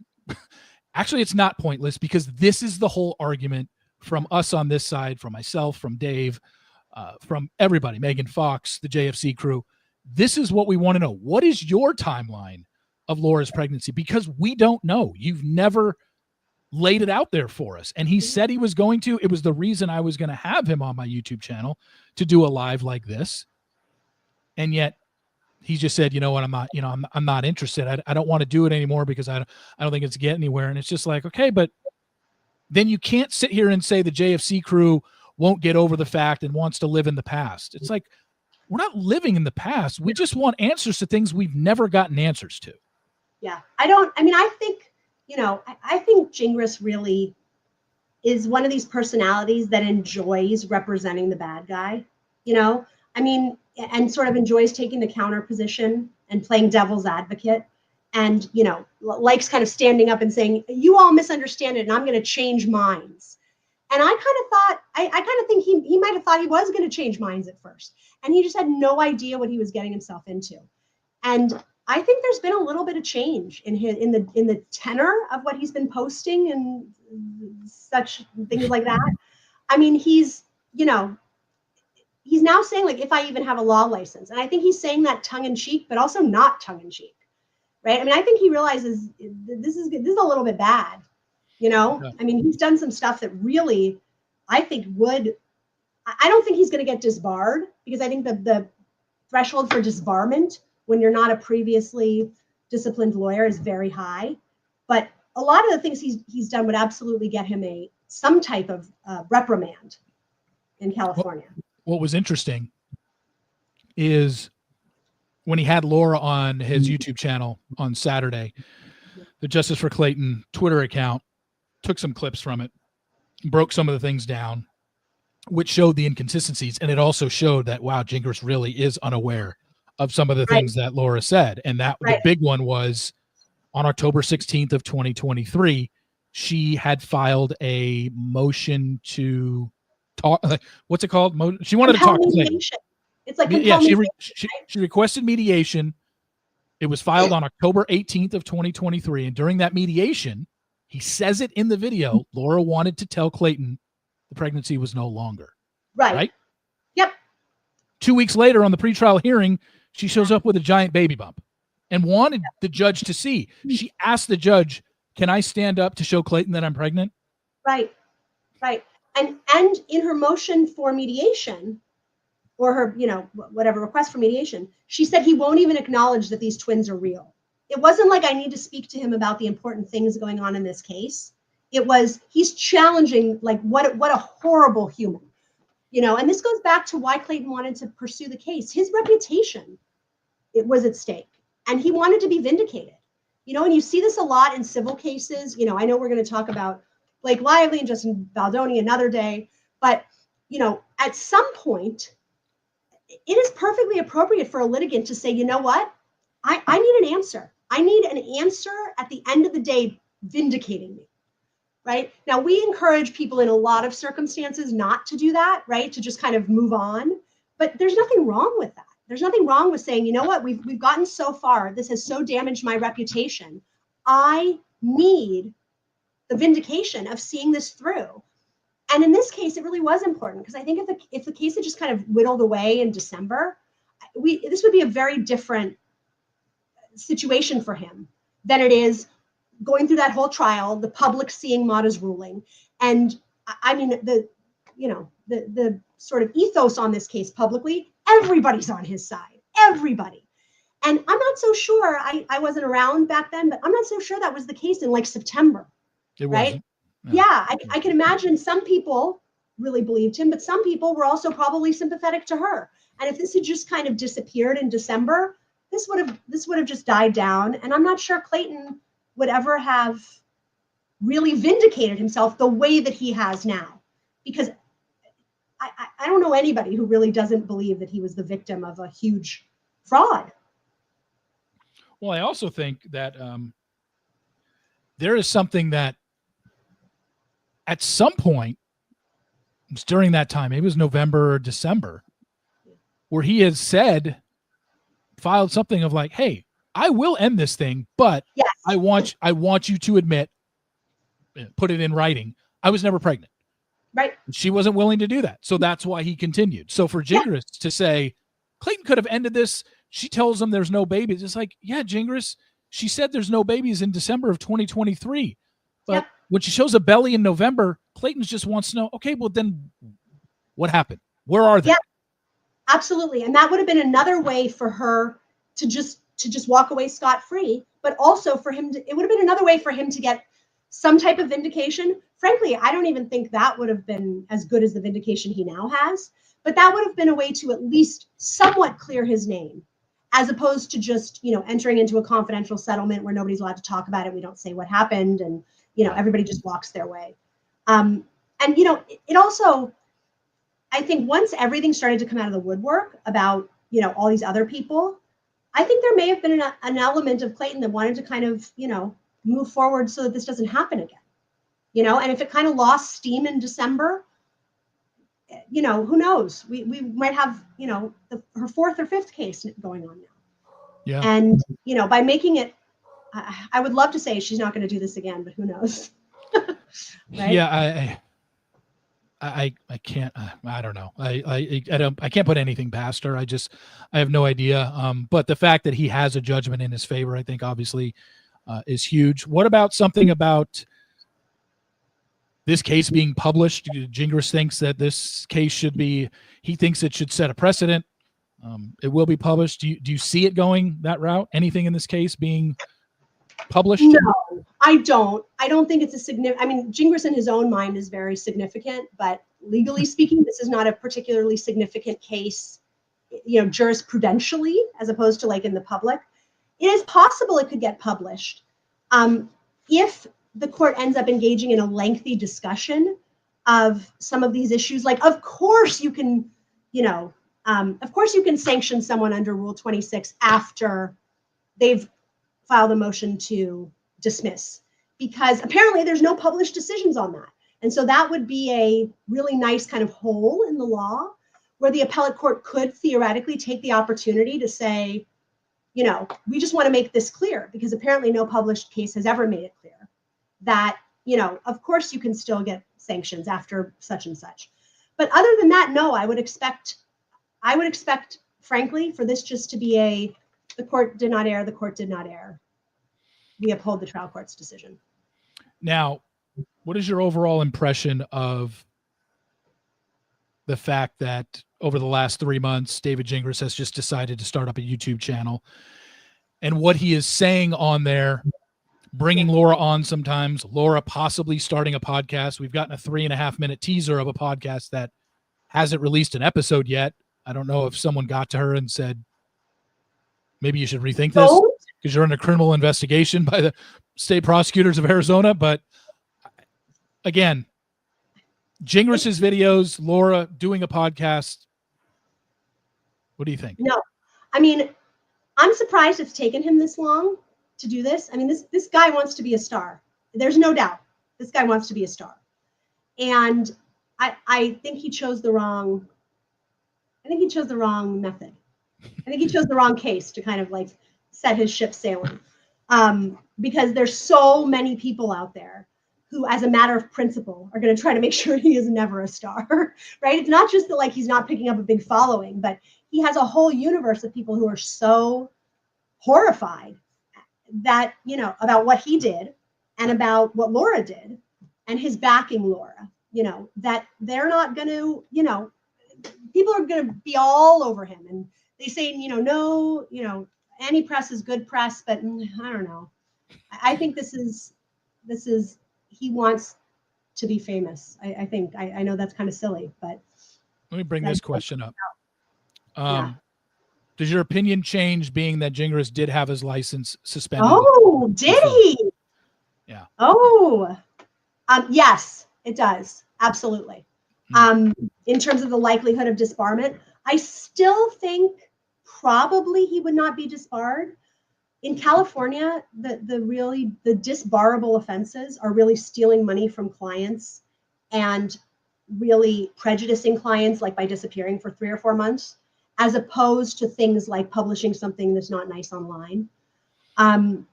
actually, it's not pointless, because this is the whole argument from us on this side, from myself, from Dave, from everybody, Megan Fox, the JFC crew. This is what we want to know. What is your timeline of Laura's pregnancy? Because we don't know. You've never laid it out there for us. And he said he was going to. It was the reason I was going to have him on my YouTube channel to do a live like this. And yet he just said, you know what, I'm not interested. I don't want to do it anymore because I don't think it's getting anywhere. And it's just like, okay, but then you can't sit here and say the JFC crew won't get over the fact and wants to live in the past. It's like, we're not living in the past. We just want answers to things we've never gotten answers to. Yeah. I think, I think Gingras really is one of these personalities that enjoys representing the bad guy, and sort of enjoys taking the counter position and playing devil's advocate, and, likes kind of standing up and saying, you all misunderstand it and I'm going to change minds. And I kind of think he might have thought he was going to change minds at first. And he just had no idea what he was getting himself into. And I think there's been a little bit of change in the tenor of what he's been posting and such things like that. I mean, he's now saying, like, if I even have a law license. And I think he's saying that tongue in cheek, but also not tongue in cheek. Right. I mean, I think he realizes this is a little bit bad. Yeah. I mean, he's done some stuff that really, I think I don't think he's going to get disbarred, because I think the threshold for disbarment when you're not a previously disciplined lawyer is very high. But a lot of the things he's done would absolutely get him some type of reprimand in California. What was interesting is when he had Laura on his YouTube channel on Saturday, the Justice for Clayton Twitter account took some clips from it, broke some of the things down, which showed the inconsistencies. And it also showed that, wow, Gingras really is unaware of some of the things that Laura said. And that the big one was on October 16th of 2023, she had filed a motion to talk. What's it called? She wanted to talk to Clayton. It's like, she requested mediation. It was filed on October 18th of 2023. And during that mediation, he says it in the video, Laura wanted to tell Clayton the pregnancy was no longer. Right? Yep. 2 weeks later on the pretrial hearing, she shows up with a giant baby bump and wanted the judge to see. She asked the judge, can I stand up to show Clayton that I'm pregnant? Right. And in her motion for mediation, or her, whatever request for mediation, she said he won't even acknowledge that these twins are real. It wasn't like, I need to speak to him about the important things going on in this case. It was, he's challenging, like, what a horrible human, and this goes back to why Clayton wanted to pursue the case. His reputation, it was at stake, and he wanted to be vindicated, and you see this a lot in civil cases. I know we're going to talk about Blake Lively and Justin Baldoni another day, but, at some point, it is perfectly appropriate for a litigant to say, you know what, I need an answer. I need an answer at the end of the day, vindicating me, right? Now, we encourage people in a lot of circumstances not to do that, right? To just kind of move on. But there's nothing wrong with that. There's nothing wrong with saying, you know what, we've gotten so far. This has so damaged my reputation. I need the vindication of seeing this through. And in this case, it really was important, because I think if the case had just kind of whittled away in December, this would be a very different situation for him than it is going through that whole trial, the public seeing Mata's ruling. And I mean, the sort of ethos on this case publicly, everybody's on his side, everybody. And I'm not so sure, I wasn't around back then, but I'm not so sure that was the case in like September, right? No. Yeah, I can imagine some people really believed him, but some people were also probably sympathetic to her. And if this had just kind of disappeared in December, this would have just died down. And I'm not sure Clayton would ever have really vindicated himself the way that he has now, because I don't know anybody who really doesn't believe that he was the victim of a huge fraud. Well, I also think that there is something that at some point during that time, maybe it was November or December, where he has filed something of like, hey, I will end this thing, but yes, I want you to admit, put it in writing, I was never pregnant. Right. She wasn't willing to do that. So that's why he continued. So for Gingras to say, Clayton could have ended this, she tells him there's no babies. It's like, yeah, Gingras, she said there's no babies in December of 2023. But when she shows a belly in November, Clayton just wants to know, okay, well then what happened? Where are they? Yeah, absolutely. And that would have been another way for her to just walk away scot-free, but also for him it would have been another way for him to get some type of vindication. Frankly, I don't even think that would have been as good as the vindication he now has, but that would have been a way to at least somewhat clear his name as opposed to just, entering into a confidential settlement where nobody's allowed to talk about it. We don't say what happened, and, everybody just walks their way. And, it also, I think once everything started to come out of the woodwork about, all these other people, I think there may have been an element of Clayton that wanted to kind of, move forward so that this doesn't happen again. And if it kind of lost steam in December, who knows? We might have, her fourth or fifth case going on now. Yeah. And, by making it, I would love to say she's not going to do this again, but who knows? Right? Yeah. I can't, I don't know. I can't put anything past her. I have no idea. But the fact that he has a judgment in his favor, I think obviously is huge. What about something about this case being published? Gingras thinks that this case he thinks it should set a precedent. It will be published. Do you see it going that route? Anything in this case being published? No, I don't. I don't think it's a significant, Gingras in his own mind is very significant, but legally speaking, this is not a particularly significant case, jurisprudentially, as opposed to like in the public. It is possible it could get published. If the court ends up engaging in a lengthy discussion of some of these issues, like, of course you can sanction someone under Rule 26 after they've filed a motion to dismiss, because apparently there's no published decisions on that. And so that would be a really nice kind of hole in the law where the appellate court could theoretically take the opportunity to say, we just want to make this clear, because apparently no published case has ever made it clear that, of course you can still get sanctions after such and such. But other than that, no, I would expect, frankly, for this just to be the court did not err, the court did not err. We uphold the trial court's decision. Now, what is your overall impression of the fact that over the last 3 months, David Gingras has just decided to start up a YouTube channel, and what he is saying on there, bringing Laura on sometimes, Laura possibly starting a podcast. We've gotten a 3.5-minute teaser of a podcast that hasn't released an episode yet. I don't know if someone got to her and said, maybe you should rethink this because you're under criminal investigation by the state prosecutors of Arizona. But again, Gingras's videos, Laura doing a podcast. What do you think? No, I'm surprised it's taken him this long to do this. This guy wants to be a star. There's no doubt. This guy wants to be a star. And I think he chose the wrong method. I think he chose the wrong case to kind of like set his ship sailing. Because there's so many people out there who, as a matter of principle, are going to try to make sure he is never a star, right? It's not just that like he's not picking up a big following, but he has a whole universe of people who are so horrified that, about what he did and about what Laura did and his backing Laura, that they're not going to, people are going to be all over him. And they say, no, any press is good press, but I don't know. I think this is, he wants to be famous. I think, I know that's kind of silly, but. Let me bring this question up. Does your opinion change being that Gingras did have his license suspended? Oh, did he? Yeah. Oh, yes, it does. Absolutely. In terms of the likelihood of disbarment, I still think probably he would not be disbarred. In California, the disbarrable offenses are really stealing money from clients and really prejudicing clients, like by disappearing for 3 or 4 months, as opposed to things like publishing something that's not nice online. But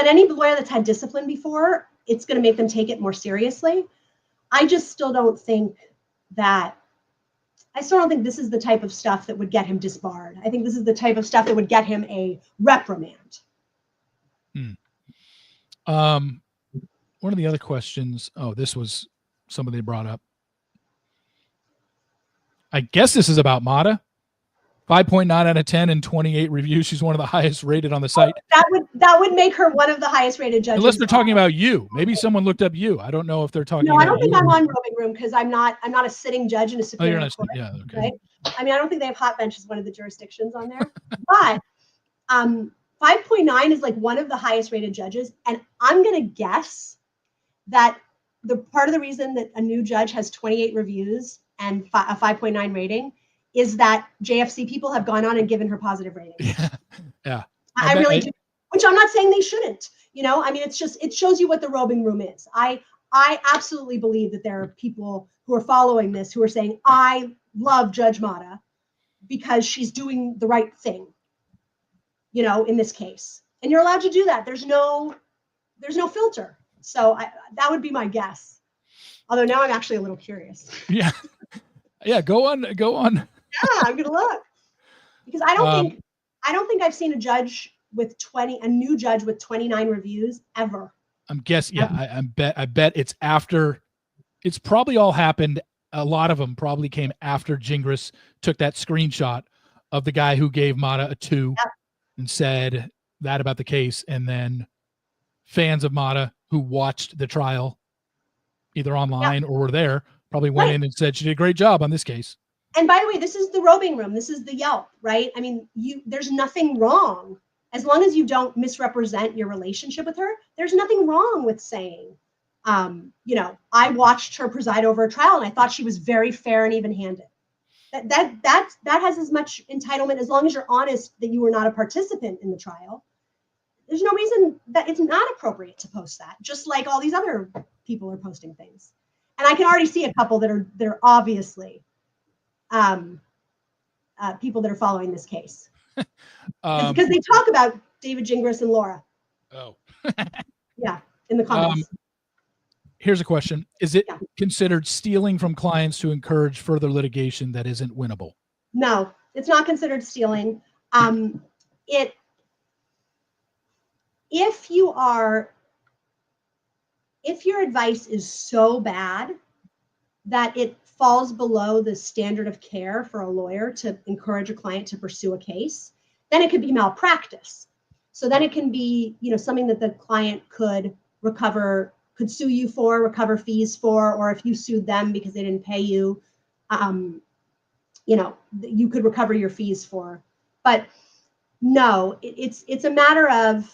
any lawyer that's had discipline before, it's going to make them take it more seriously. I still don't think this is the type of stuff that would get him disbarred. I think this is the type of stuff that would get him a reprimand. One of the other questions. Oh, this was somebody brought up. I guess this is about Mata. 5.9 out of 10 and 28 reviews. She's one of the highest rated on the site. That would make her one of the highest rated judges. Unless they're talking about you. Maybe someone looked up you. I don't know if they're talking about you. No, I don't think I'm on roving room because I'm not a sitting judge in a superior court. Yeah, okay. Right? I mean, I don't think they have hot bench as one of the jurisdictions on there, but 5.9 is like one of the highest rated judges. And I'm going to guess that the part of the reason that a new judge has 28 reviews and a 5.9 rating is that JFC people have gone on and given her positive ratings. Yeah. I really do, which I'm not saying they shouldn't, you know, I mean, it's just, it shows you what the roving room is. I absolutely believe that there are people who are following this, who are saying, I love Judge Mata because she's doing the right thing, you know, in this case. And you're allowed to do that. There's no filter. So that would be my guess. Although now I'm actually a little curious. Yeah. Yeah. Go on. Yeah, I'm going to look. Because I don't think I've seen a judge with a new judge with 29 reviews ever. I'm guessing. Yeah. I bet it's after, it's probably all happened. A lot of them probably came after Gingras took that screenshot of the guy who gave Mata a 2 and said that about the case. And then fans of Mata who watched the trial either online or were there probably went in and said she did a great job on this case. And by the way, this is the roving room. This is the Yelp, right? I mean, there's nothing wrong. As long as you don't misrepresent your relationship with her, there's nothing wrong with saying, you know, I watched her preside over a trial and I thought she was very fair and even-handed. That has as much entitlement as long as you're honest that you were not a participant in the trial. There's no reason that it's not appropriate to post that, just like all these other people are posting things. And I can already see a couple that are obviously people that are following this case. Because they talk about David Gingras and Laura. Oh. Yeah, in the comments. Here's a question. Is it considered stealing from clients to encourage further litigation that isn't winnable? No, it's not considered stealing. If your advice is so bad that it falls below the standard of care for a lawyer to encourage a client to pursue a case, then it could be malpractice. So then it can be, you know, something that the client could sue you for, recover fees for, or if you sued them because they didn't pay you, you know, you could recover your fees for. But no, it's a matter of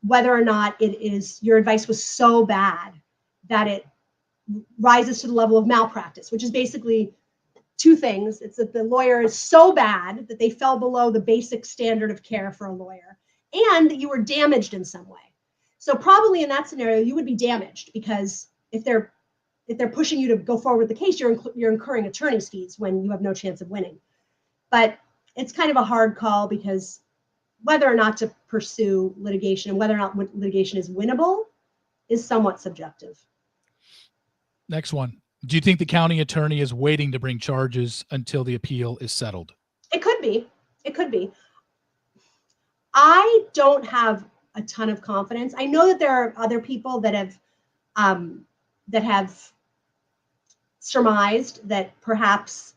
whether or not it is your advice was so bad that it rises to the level of malpractice, which is basically two things. It's that the lawyer is so bad that they fell below the basic standard of care for a lawyer, and that you were damaged in some way. So probably in that scenario, you would be damaged because if they're pushing you to go forward with the case, you're incurring attorney's fees when you have no chance of winning. But it's kind of a hard call because whether or not to pursue litigation and whether or not litigation is winnable is somewhat subjective. Next one. Do you think the county attorney is waiting to bring charges until the appeal is settled? It could be. It could be. I don't have a ton of confidence. I know that there are other people that have surmised that perhaps,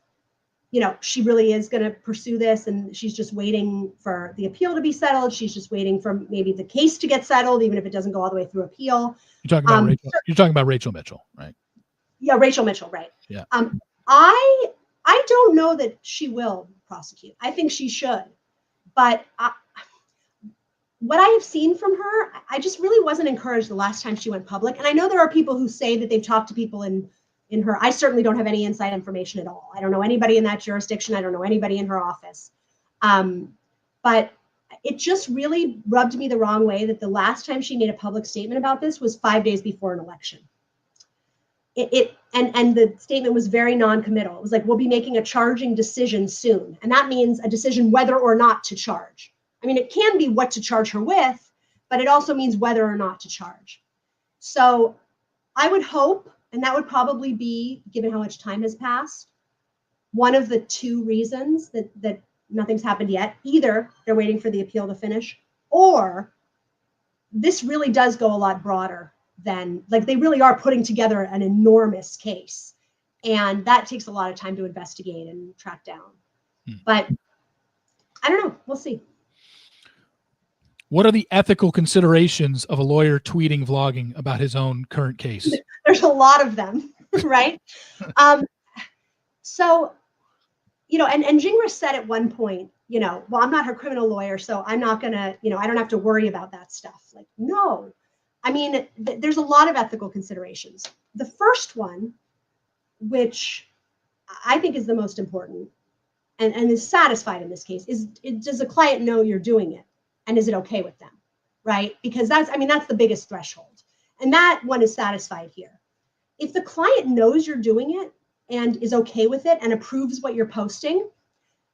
you know, she really is going to pursue this and she's just waiting for the appeal to be settled. She's just waiting for maybe the case to get settled, even if it doesn't go all the way through appeal. You're talking about Rachel. You're talking about Rachel Mitchell, right? Yeah, Rachel Mitchell, right. Yeah. I don't know that she will prosecute. I think she should. But what I have seen from her, I just really wasn't encouraged the last time she went public. And I know there are people who say that they've talked to people in her. I certainly don't have any inside information at all. I don't know anybody in that jurisdiction. I don't know anybody in her office. But it just really rubbed me the wrong way that the last time she made a public statement about this was 5 days before an election. And the statement was very non-committal. It was like, we'll be making a charging decision soon. And that means a decision whether or not to charge. I mean, it can be what to charge her with, but it also means whether or not to charge. So I would hope, and that would probably be, given how much time has passed, one of the two reasons that nothing's happened yet. Either they're waiting for the appeal to finish, or this really does go a lot broader than, like, they really are putting together an enormous case. And that takes a lot of time to investigate and track down. But I don't know. We'll see. What are the ethical considerations of a lawyer tweeting, vlogging about his own current case? There's a lot of them, right? So, and Gingras said at one point, well, I'm not her criminal lawyer, so I'm not gonna, I don't have to worry about that stuff. Like, no, I mean, there's a lot of ethical considerations. The first one, which I think is the most important and is satisfied in this case, is does the client know you're doing it? And is it okay with them, right? Because that's the biggest threshold. And that one is satisfied here. If the client knows you're doing it and is okay with it and approves what you're posting,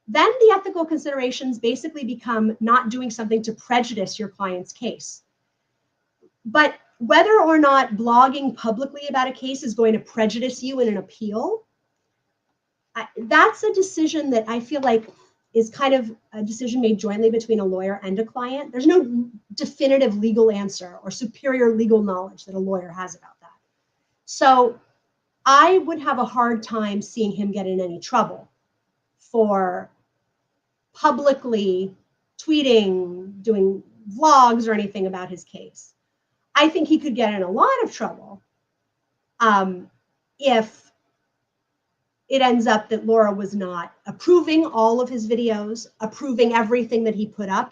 then the ethical considerations basically become not doing something to prejudice your client's case. But whether or not blogging publicly about a case is going to prejudice you in an appeal, that's a decision that I feel like is kind of a decision made jointly between a lawyer and a client. There's no definitive legal answer or superior legal knowledge that a lawyer has about that. So I would have a hard time seeing him get in any trouble for publicly tweeting, doing vlogs or anything about his case. I think he could get in a lot of trouble if it ends up that Laura was not approving all of his videos, approving everything that he put up.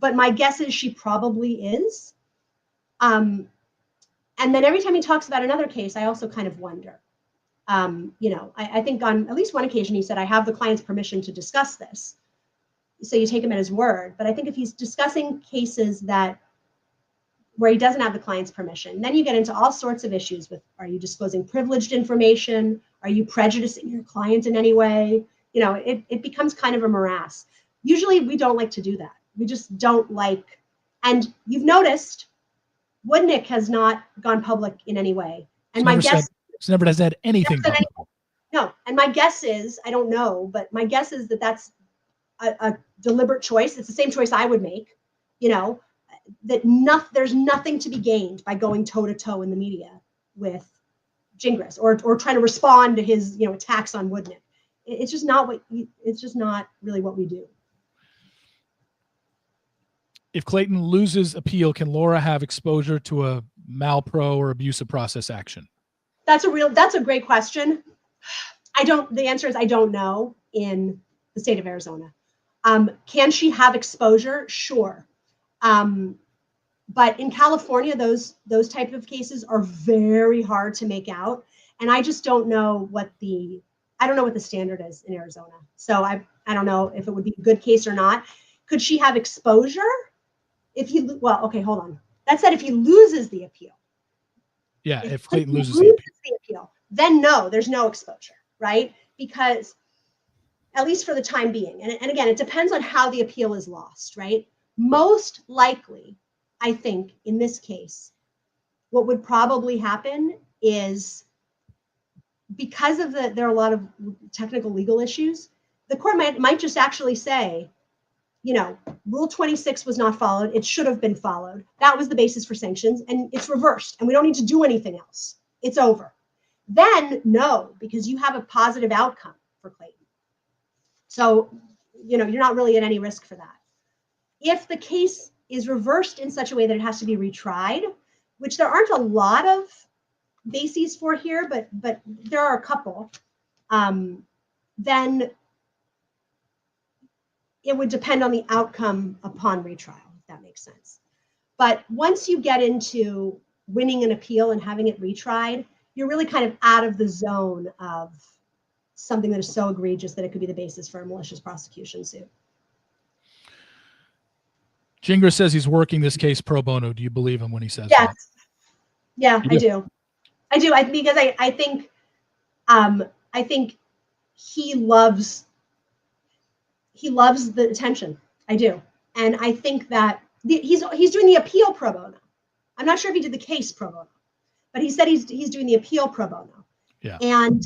But my guess is she probably is. And then every time he talks about another case, I also kind of wonder. I think on at least one occasion he said, I have the client's permission to discuss this. So you take him at his word. But I think if he's discussing cases where he doesn't have the client's permission, then you get into all sorts of issues with, are you disclosing privileged information? Are you prejudicing your client in any way? It becomes kind of a morass. Usually we don't like to do that. We just don't like, and you've noticed Woodnick has not gone public in any way. And my guess, it's never has had anything public. No, and my guess is, I don't know, but my guess is that that's a deliberate choice. It's the same choice I would make, that there's nothing to be gained by going toe-to-toe in the media with Gingras or trying to respond to his attacks on Woodnick. It's just not really what we do. If Clayton loses appeal, can Laura have exposure to a malpro or abusive process action? That's a great question. The answer is I don't know in the state of Arizona. Can she have exposure? Sure. But in California, those type of cases are very hard to make out. And I just don't know what the standard is in Arizona. So I don't know if it would be a good case or not. Could she have exposure? Okay, hold on. That said, if he loses the appeal. Yeah, if Clayton loses the appeal, then no, there's no exposure, right? Because at least for the time being, and again, it depends on how the appeal is lost, right? Most likely, I think in this case, what would probably happen is because of there are a lot of technical legal issues, the court might just actually say, Rule 26 was not followed. It should have been followed. That was the basis for sanctions, and it's reversed, and we don't need to do anything else. It's over. Then no, because you have a positive outcome for Clayton. So, you're not really at any risk for that. If the case is reversed in such a way that it has to be retried, which there aren't a lot of bases for here, but there are a couple, then it would depend on the outcome upon retrial, if that makes sense. But once you get into winning an appeal and having it retried, you're really kind of out of the zone of something that is so egregious that it could be the basis for a malicious prosecution suit. Gingras says he's working this case pro bono. Do you believe him when he says that? Yeah, I do. Because I think he loves the attention. I do. And I think that he's doing the appeal pro bono. I'm not sure if he did the case pro bono, but he said he's doing the appeal pro bono. Yeah. And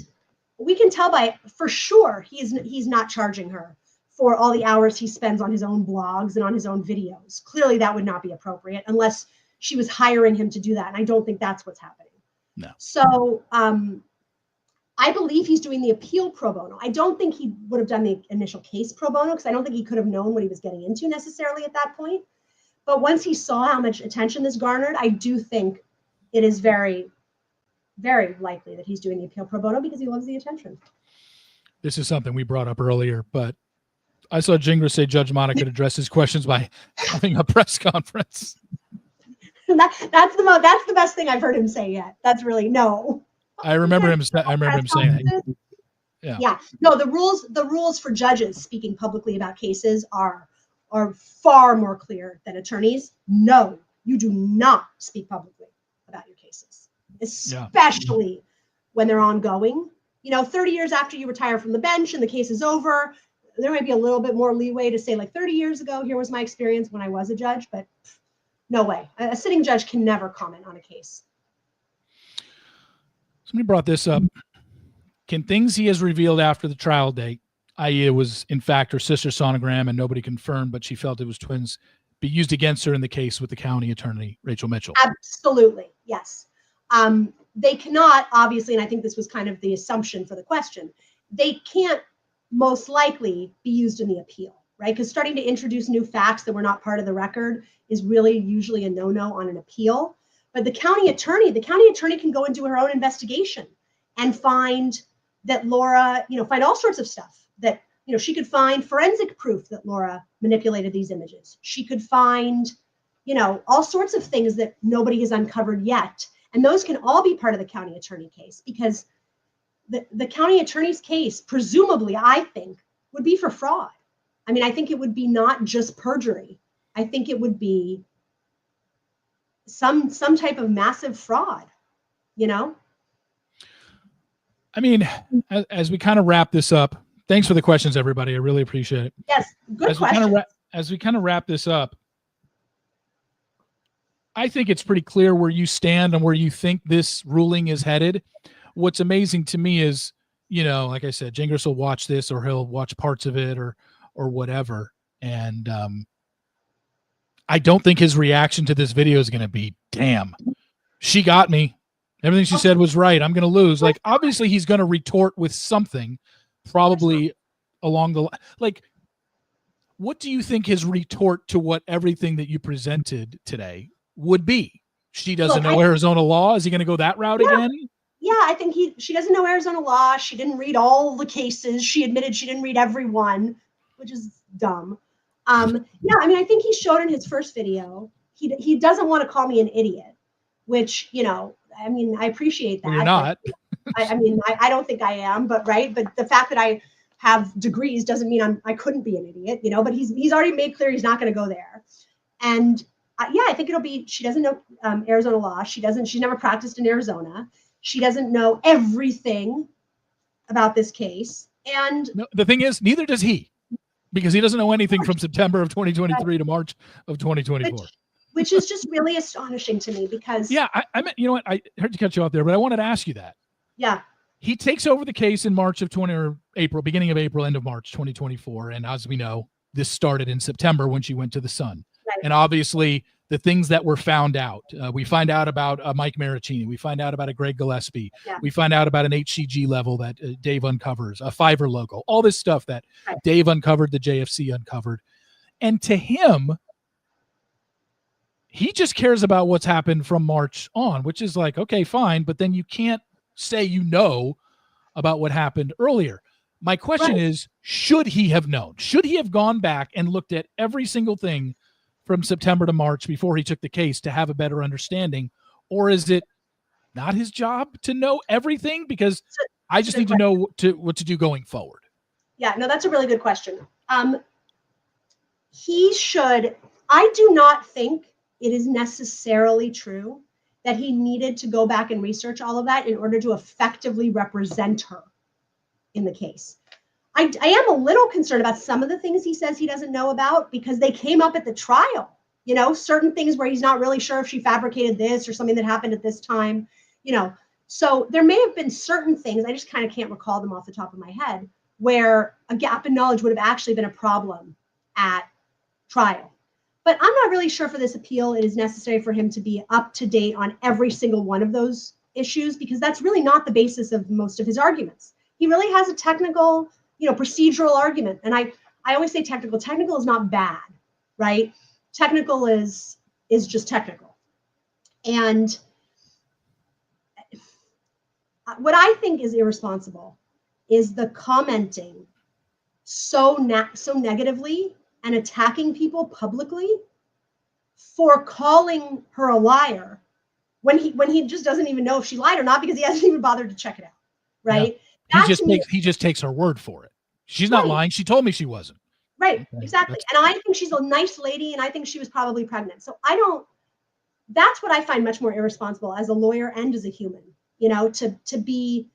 we can tell for sure he's not charging her for all the hours he spends on his own blogs and on his own videos. Clearly that would not be appropriate unless she was hiring him to do that. And I don't think that's what's happening. No. So I believe he's doing the appeal pro bono. I don't think he would have done the initial case pro bono because I don't think he could have known what he was getting into necessarily at that point. But once he saw how much attention this garnered, I do think it is very, very likely that he's doing the appeal pro bono because he loves the attention. this is something we brought up earlier, but I saw Gingras say Judge Monica could address his questions by having a press conference. That's the best thing I've heard him say yet. That's really no. I remember him saying that. Yeah. No, the rules for judges speaking publicly about cases are far more clear than attorneys. No, you do not speak publicly about your cases, especially when they're ongoing. 30 years after you retire from the bench and the case is over, there might be a little bit more leeway to say, like, 30 years ago, here was my experience when I was a judge, but no way. A sitting judge can never comment on a case. Somebody brought this up. Can things he has revealed after the trial date, i.e. it was in fact her sister's sonogram and nobody confirmed, but she felt it was twins, be used against her in the case with the county attorney, Rachel Mitchell? Absolutely, yes. They cannot, obviously, and I think this was kind of the assumption for the question, they can't most likely be used in the appeal, right? Because starting to introduce new facts that were not part of the record is really usually a no-no on an appeal. But the county attorney can go and do her own investigation and find that Laura, find all sorts of stuff that, she could find forensic proof that Laura manipulated these images. She could find, all sorts of things that nobody has uncovered yet. And those can all be part of the county attorney case, because the county attorney's case, presumably, I think, would be for fraud. I mean, I think it would be not just perjury. I think it would be some type of massive fraud, I mean, as we kind of wrap this up, thanks for the questions, everybody. I really appreciate it. Yes, good question. As we kind of wrap this up, I think it's pretty clear where you stand and where you think this ruling is headed. What's amazing to me is, like I said, Gingras will watch this, or he'll watch parts of it, or whatever. And I don't think his reaction to this video is going to be, damn, she got me. Everything she said was right. I'm going to lose. Like, obviously he's going to retort with something, probably along the line. Like, what do you think his retort to everything that you presented today would be? She doesn't know Arizona law. Is he going to go that route again? Yeah, I think she doesn't know Arizona law. She didn't read all the cases. She admitted she didn't read every one, which is dumb. I mean, I think he showed in his first video, he doesn't want to call me an idiot, which, I mean, I appreciate that. Well, you're not. I don't think I am, but the fact that I have degrees doesn't mean I couldn't be an idiot, but he's already made clear he's not going to go there. And I think it'll be, she doesn't know Arizona law. She's never practiced in Arizona. She doesn't know everything about this case. And no, the thing is, neither does he, because he doesn't know anything from September of 2023 to March of 2024. Which is just really astonishing to me, because I meant, I heard to cut you off there, but I wanted to ask you that. Yeah. He takes over the case in March of beginning of April, end of March 2024. And as we know, this started in September when she went to the Sun. Right. And obviously the things that were found out, we find out about Mike Maricini. We find out about a Greg Gillespie. Yeah. We find out about an HCG level that Dave uncovers, a Fiverr logo, all this stuff that Dave uncovered, the JFC uncovered. And to him, he just cares about what's happened from March on, which is like, okay, fine. But then you can't say about what happened earlier. My question is, should he have known? Should he have gone back and looked at every single thing from September to March before he took the case to have a better understanding? Or is it not his job to know everything? Because I just need to know what to do going forward. Yeah, no, that's a really good question. He should. I do not think it is necessarily true that he needed to go back and research all of that in order to effectively represent her in the case. I am a little concerned about some of the things he says he doesn't know about, because they came up at the trial, certain things where he's not really sure if she fabricated this or something that happened at this time, So there may have been certain things, I just kind of can't recall them off the top of my head, where a gap in knowledge would have actually been a problem at trial. But I'm not really sure for this appeal it is necessary for him to be up to date on every single one of those issues, because that's really not the basis of most of his arguments. He really has a technical, procedural argument. And I always say technical. Technical is not bad, right? Technical is just technical. And what I think is irresponsible is the commenting so negatively and attacking people publicly for calling her a liar when he just doesn't even know if she lied or not, because he hasn't even bothered to check it out, right? Yeah. He just takes her word for it. She's not lying. She told me she wasn't. Right, exactly. And I think she's a nice lady, and I think she was probably pregnant. So that's what I find much more irresponsible as a lawyer and as a human, to be,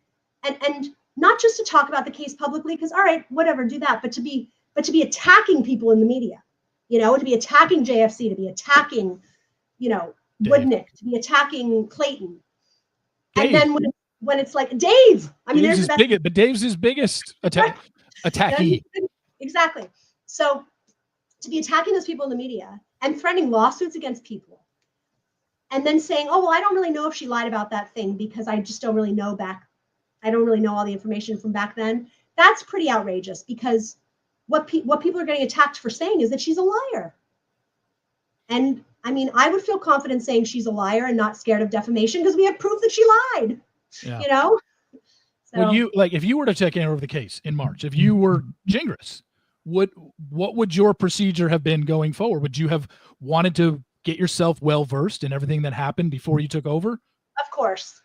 and not just to talk about the case publicly, because all right, whatever, do that, but to be attacking people in the media, to be attacking JFC, to be attacking, Woodnick, to be attacking Clayton. Dave. And then when it's like Dave, I mean, but Dave's his biggest attackee. Exactly. So to be attacking those people in the media and threatening lawsuits against people, and then saying, oh, well, I don't really know if she lied about that thing because I just don't really know I don't really know all the information from back then. That's pretty outrageous, because what people are getting attacked for saying is that she's a liar. And I mean, I would feel confident saying she's a liar and not scared of defamation because we have proof that she lied, So, well, if you were to take over the case in March, if you were Gingras, what would your procedure have been going forward? Would you have wanted to get yourself well-versed in everything that happened before you took over? Of course.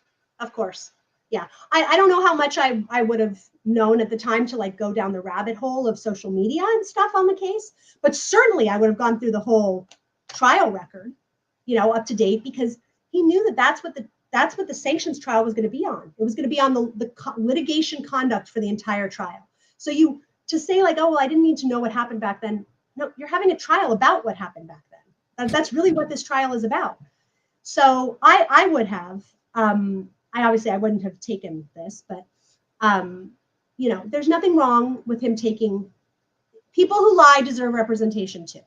Yeah. I don't know how much I would have known at the time to go down the rabbit hole of social media and stuff on the case, but certainly I would have gone through the whole trial record, up to date, because he knew that that's what the sanctions trial was going to be on. It was going to be on the litigation conduct for the entire trial. So to say oh, well, I didn't need to know what happened back then. No, you're having a trial about what happened back then. That's really what this trial is about. So I would have, I wouldn't have taken this, but, there's nothing wrong with him taking. People who lie deserve representation too.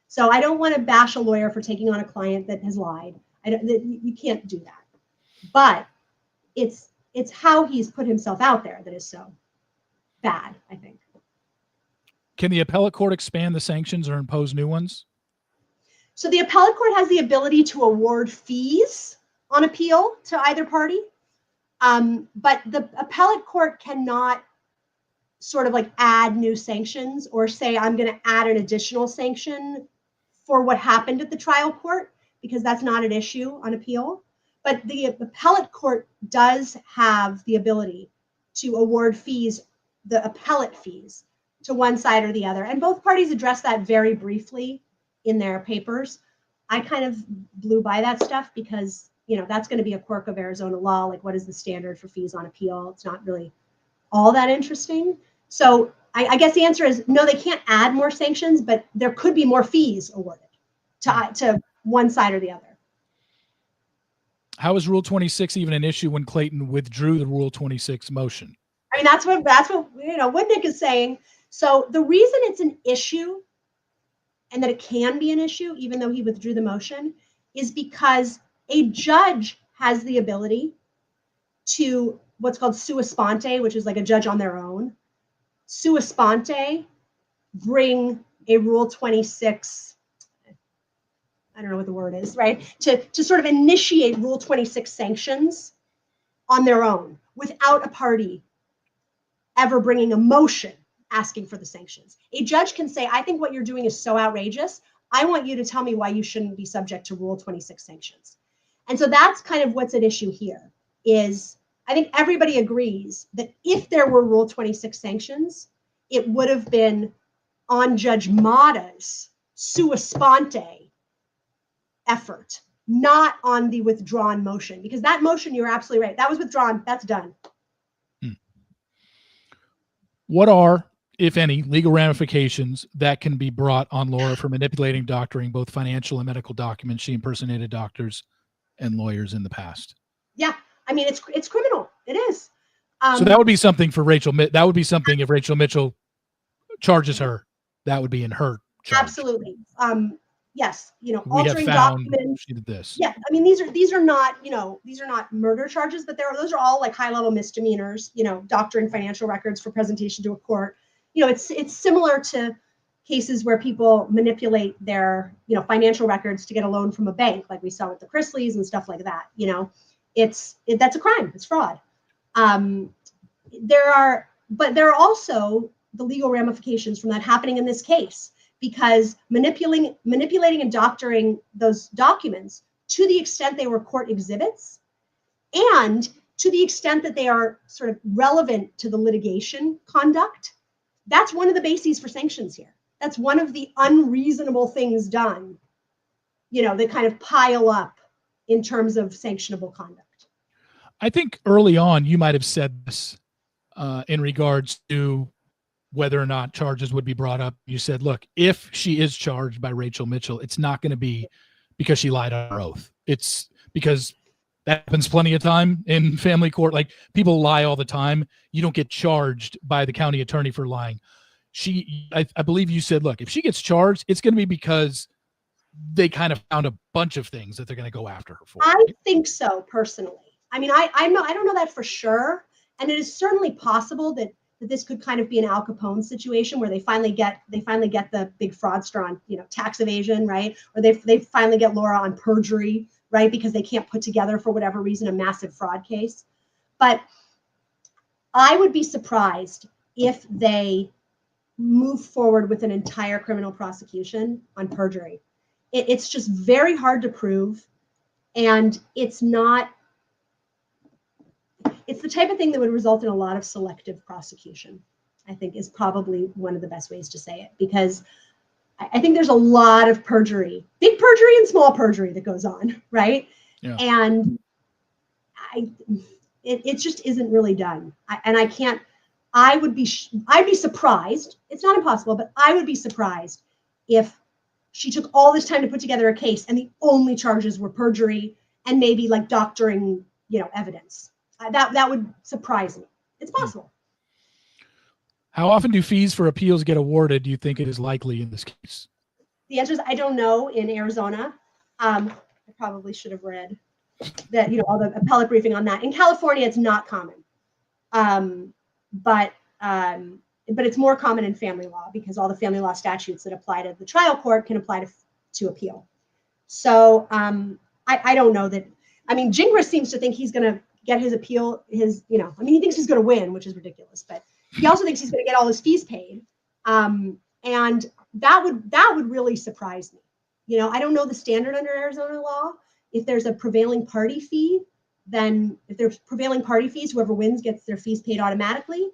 So I don't want to bash a lawyer for taking on a client that has lied. You can't do that. But it's how he's put himself out there that is so bad, I think. Can the appellate court expand the sanctions or impose new ones? So the appellate court has the ability to award fees on appeal to either party. But the appellate court cannot sort of add new sanctions or say, I'm going to add an additional sanction for what happened at the trial court, because that's not an issue on appeal. But the appellate court does have the ability to award fees, the appellate fees, to one side or the other. And both parties address that very briefly in their papers. I kind of blew by that stuff because, that's going to be a quirk of Arizona law. What is the standard for fees on appeal? It's not really all that interesting. So I guess the answer is no, they can't add more sanctions, but there could be more fees awarded to one side or the other. How is Rule 26 even an issue when Clayton withdrew the Rule 26 motion? I mean, that's what Woodnick is saying. So the reason it's an issue and that it can be an issue, even though he withdrew the motion, is because a judge has the ability to what's called sua sponte, which is a judge on their own, sua sponte, bring a Rule 26, I don't know what the word is, right? To sort of initiate Rule 26 sanctions on their own without a party ever bringing a motion asking for the sanctions. A judge can say, I think what you're doing is so outrageous. I want you to tell me why you shouldn't be subject to Rule 26 sanctions. And so that's kind of what's at issue here is I think everybody agrees that if there were Rule 26 sanctions, it would have been on Judge Mata's sua sponte effort, not on the withdrawn motion, because that motion, you're absolutely right. That was withdrawn. That's done. What are, if any, legal ramifications that can be brought on Laura for manipulating, doctoring both financial and medical documents? She impersonated doctors and lawyers in the past. Yeah. I mean, it's criminal. It is. So that would be something for Rachel. That would be something if Rachel Mitchell charges her, that would be in her charge. Absolutely. Yes. We altering have found documents. she did this. Yeah. I mean, these are not murder charges, but those are all high level misdemeanors, doctoring financial records for presentation to a court. It's similar to cases where people manipulate their, financial records to get a loan from a bank, like we saw with the Chrisleys and stuff like that. That's a crime. It's fraud. There are But there are also the legal ramifications from that happening in this case, because manipulating and doctoring those documents to the extent they were court exhibits and to the extent that they are sort of relevant to the litigation conduct, that's one of the bases for sanctions here. That's one of the unreasonable things done, that kind of pile up in terms of sanctionable conduct. I think early on you might have said this in regards to whether or not charges would be brought up. You said, look, if she is charged by Rachel Mitchell, it's not going to be because she lied on her oath. It's because that happens plenty of time in family court. Like, people lie all the time. You don't get charged by the county attorney for lying. I believe you said, look, if she gets charged, it's going to be because they kind of found a bunch of things that they're going to go after her for. I think so, personally. I mean, I don't know that for sure. And it is certainly possible that this could kind of be an Al Capone situation where they finally get the big fraudster on, tax evasion, right? Or they finally get Laura on perjury, right? Because they can't put together, for whatever reason, a massive fraud case. But I would be surprised if they move forward with an entire criminal prosecution on perjury. It's just very hard to prove, and it's the type of thing that would result in a lot of selective prosecution, I think, is probably one of the best ways to say it, because I think there's a lot of perjury, big perjury and small perjury, that goes on, right? Yeah. And it just isn't really done. I'd be surprised. It's not impossible, but I would be surprised if she took all this time to put together a case and the only charges were perjury and maybe like doctoring, evidence. That would surprise me. It's possible. How often do fees for appeals get awarded? Do you think it is likely in this case? The answer is I don't know. In Arizona, I probably should have read that, all the appellate briefing on that. In California, it's not common, but it's more common in family law, because all the family law statutes that apply to the trial court can apply to appeal. So I don't know that. I mean, Gingras seems to think he's going to get his appeal. He thinks he's going to win, which is ridiculous, but he also thinks he's going to get all his fees paid. And that would really surprise me. I don't know the standard under Arizona law. If there's a prevailing party fee, then if there's prevailing party fees, whoever wins gets their fees paid automatically.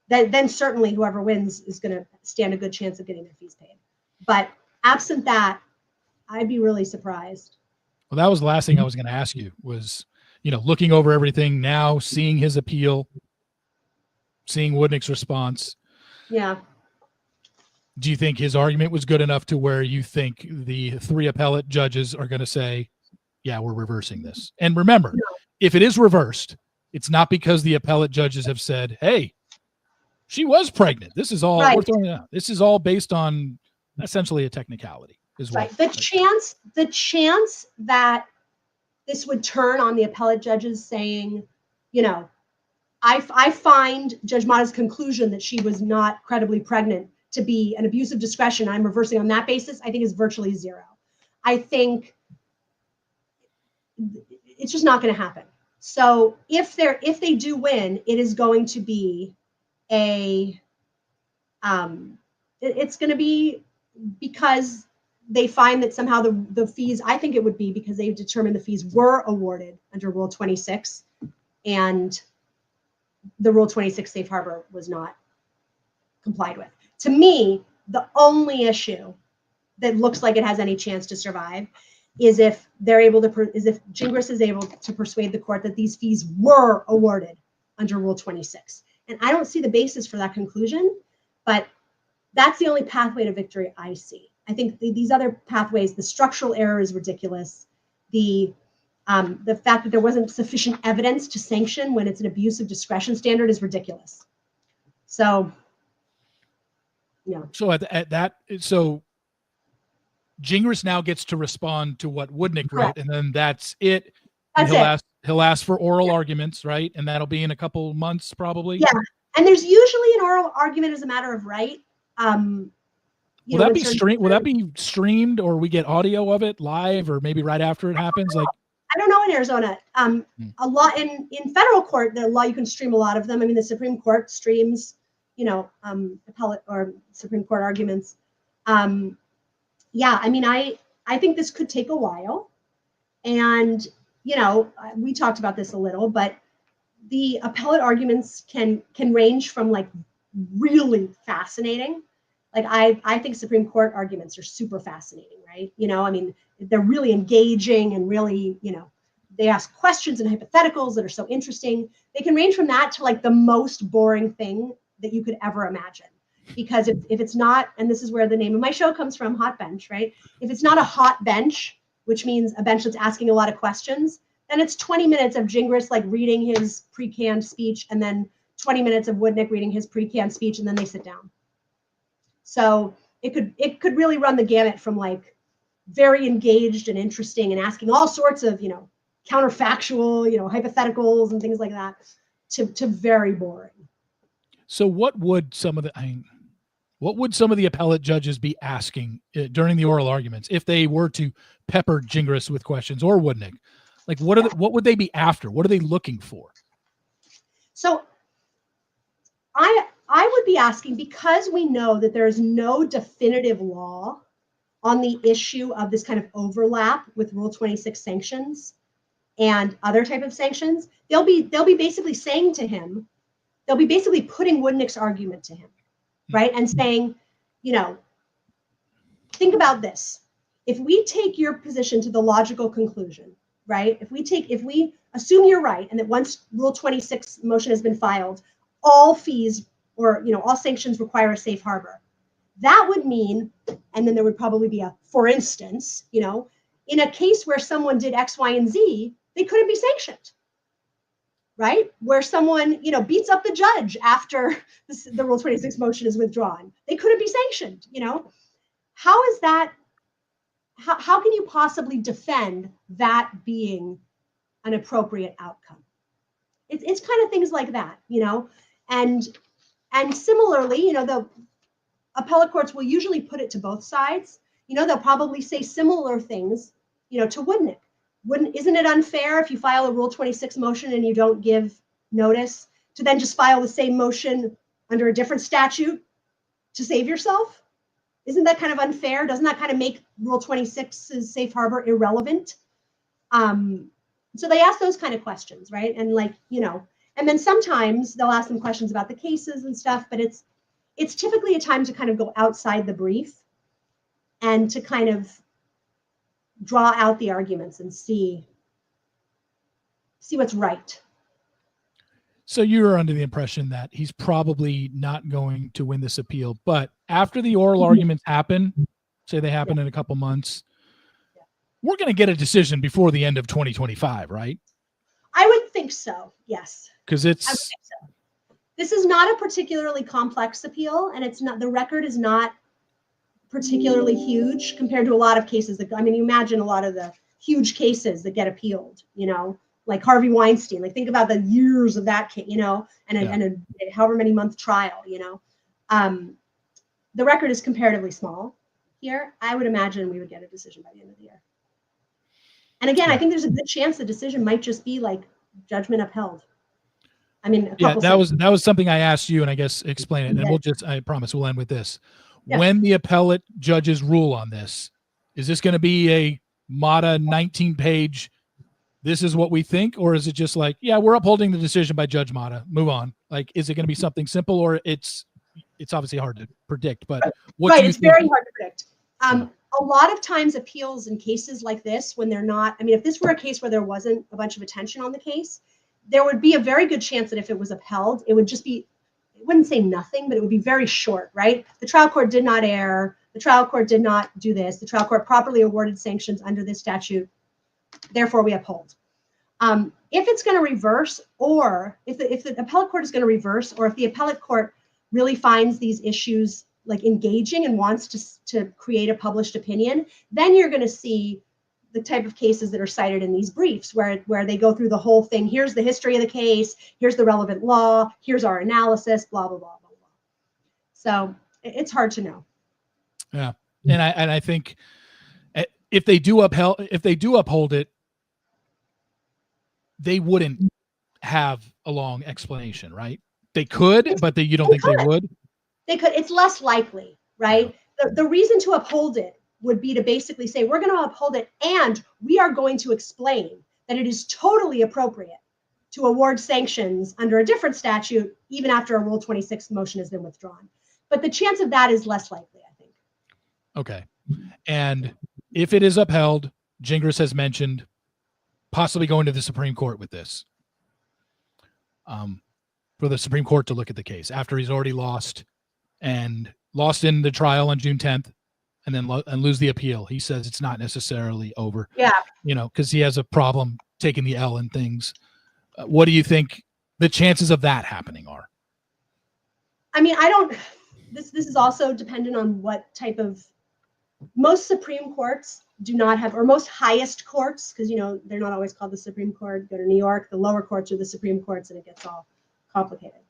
Then certainly whoever wins is going to stand a good chance of getting their fees paid. But absent that, I'd be really surprised. Well, that was the last thing I was going to ask you was, looking over everything now, seeing his appeal, seeing Woodnick's response. Yeah. Do you think his argument was good enough to where you think the 3 appellate judges are going to say, yeah, we're reversing this? And remember, if it is reversed, it's not because the appellate judges have said, hey, she was pregnant. This is all we're throwing out. This is all based on essentially a technicality. Is right. The chance that this would turn on the appellate judges saying, I find Judge Mata's conclusion that she was not credibly pregnant to be an abuse of discretion, I'm reversing on that basis, I think is virtually zero. I think it's just not going to happen. So if they do win, it is going to be it's going to be because they find that somehow the fees, I think it would be because they've determined the fees were awarded under Rule 26, and the Rule 26 safe harbor was not complied with. To me, the only issue that looks like it has any chance to survive is if if Gingras is able to persuade the court that these fees were awarded under Rule 26. And I don't see the basis for that conclusion, but that's the only pathway to victory I see. I think these other pathways, the structural error is ridiculous. The fact that there wasn't sufficient evidence to sanction when it's an abuse of discretion standard is ridiculous. So, yeah. So so Gingras now gets to respond to what Woodnick wrote, and then that's it. He'll ask for oral arguments, right? And that'll be in a couple months, probably. Yeah, and there's usually an oral argument as a matter of right. Will that be streamed? Will that be streamed, or we get audio of it live, or maybe right after it happens? Like, I don't know in Arizona. A lot in federal court, the law you can stream a lot of them. I mean, the Supreme Court streams appellate or Supreme Court arguments. Yeah, I mean, I think this could take a while. And, we talked about this a little, but the appellate arguments can range from like really fascinating. Like I think Supreme Court arguments are super fascinating, right? I mean, they're really engaging and really, they ask questions and hypotheticals that are so interesting. They can range from that to like the most boring thing that you could ever imagine. Because if it's not, and this is where the name of my show comes from, Hot Bench, right? If it's not a hot bench, which means a bench that's asking a lot of questions, then it's 20 minutes of Gingras like reading his pre-canned speech, and then 20 minutes of Woodnick reading his pre-canned speech, and then they sit down. So it could really run the gamut from like very engaged and interesting and asking all sorts of, counterfactual, hypotheticals and things like that, to very boring. So what would some of the appellate judges be asking during the oral arguments if they were to pepper Gingras with questions, or Woodnick? Like, what would they be after? What are they looking for? So I would be asking, because we know that there is no definitive law on the issue of this kind of overlap with Rule 26 sanctions and other type of sanctions, they'll be basically saying to him, they'll be basically putting Woodnick's argument to him, right? And saying, think about this. If we take your position to the logical conclusion, right? If we assume you're right, and that once Rule 26 motion has been filed, all fees or all sanctions require a safe harbor. That would mean, and then there would probably be a, for instance, in a case where someone did X, Y, and Z, they couldn't be sanctioned, right? Where someone, beats up the judge after the Rule 26 motion is withdrawn, they couldn't be sanctioned. How is that? How can you possibly defend that being an appropriate outcome? It's kind of things like that, and similarly, the appellate courts will usually put it to both sides. They'll probably say similar things, to Woodnick. Isn't it unfair if you file a Rule 26 motion and you don't give notice to then just file the same motion under a different statute to save yourself? Isn't that kind of unfair? Doesn't that kind of make Rule 26's safe harbor irrelevant? So they ask those kind of questions, right? And and then sometimes they'll ask them questions about the cases and stuff, but it's typically a time to kind of go outside the brief and to kind of draw out the arguments and see what's right. So you're under the impression that he's probably not going to win this appeal, but after the oral arguments happen, say they happen in a couple months, we're going to get a decision before the end of 2025, right? I would think so, yes. Because this is not a particularly complex appeal, and the record is not particularly huge compared to a lot of cases. You imagine a lot of the huge cases that get appealed, like Harvey Weinstein. Like, think about the years of that case, and a however many month trial, The record is comparatively small here. I would imagine we would get a decision by the end of the year. And again, I think there's a good chance the decision might just be like judgment upheld. That was something I asked you, and I guess explain it. And I promise we'll end with this. Yeah. When the appellate judges rule on this, is this going to be a Mata 19-page, this is what we think, or is it just like, yeah, we're upholding the decision by Judge Mata, move on? Like, is it going to be something simple, or it's obviously hard to predict, but it's very hard to predict. A lot of times appeals in cases like this, when they're not, if this were a case where there wasn't a bunch of attention on the case, there would be a very good chance that if it was upheld, it would just be, it wouldn't say nothing, but it would be very short, right? The trial court did not err. The trial court did not do this. The trial court properly awarded sanctions under this statute. Therefore, we uphold. If it's going to reverse, or if the appellate court is going to reverse, or if the appellate court really finds these issues like engaging and wants to create a published opinion, then you're going to see the type of cases that are cited in these briefs where they go through the whole thing. Here's the history of the case. Here's the relevant law. Here's our analysis, blah, blah, blah, blah, blah. So it's hard to know. Yeah. And I think if they do uphold it, they wouldn't have a long explanation, right? they could, but you don't think they would? They could. It's less likely, right? The reason to uphold it would be to basically say, we're going to uphold it, and we are going to explain that it is totally appropriate to award sanctions under a different statute, even after a Rule 26 motion has been withdrawn. But the chance of that is less likely, I think. Okay. And if it is upheld, Gingras has mentioned possibly going to the Supreme Court with this. For the Supreme Court to look at the case after he's already lost in the trial on June 10th and then lose the appeal. He says it's not necessarily over. Yeah. Because he has a problem taking the L and things. What do you think the chances of that happening are? I mean, this is also dependent on what type of, most Supreme Courts do not have, or most highest courts, because, they're not always called the Supreme Court. Go to New York, the lower courts are the Supreme Courts, and it gets all complicated.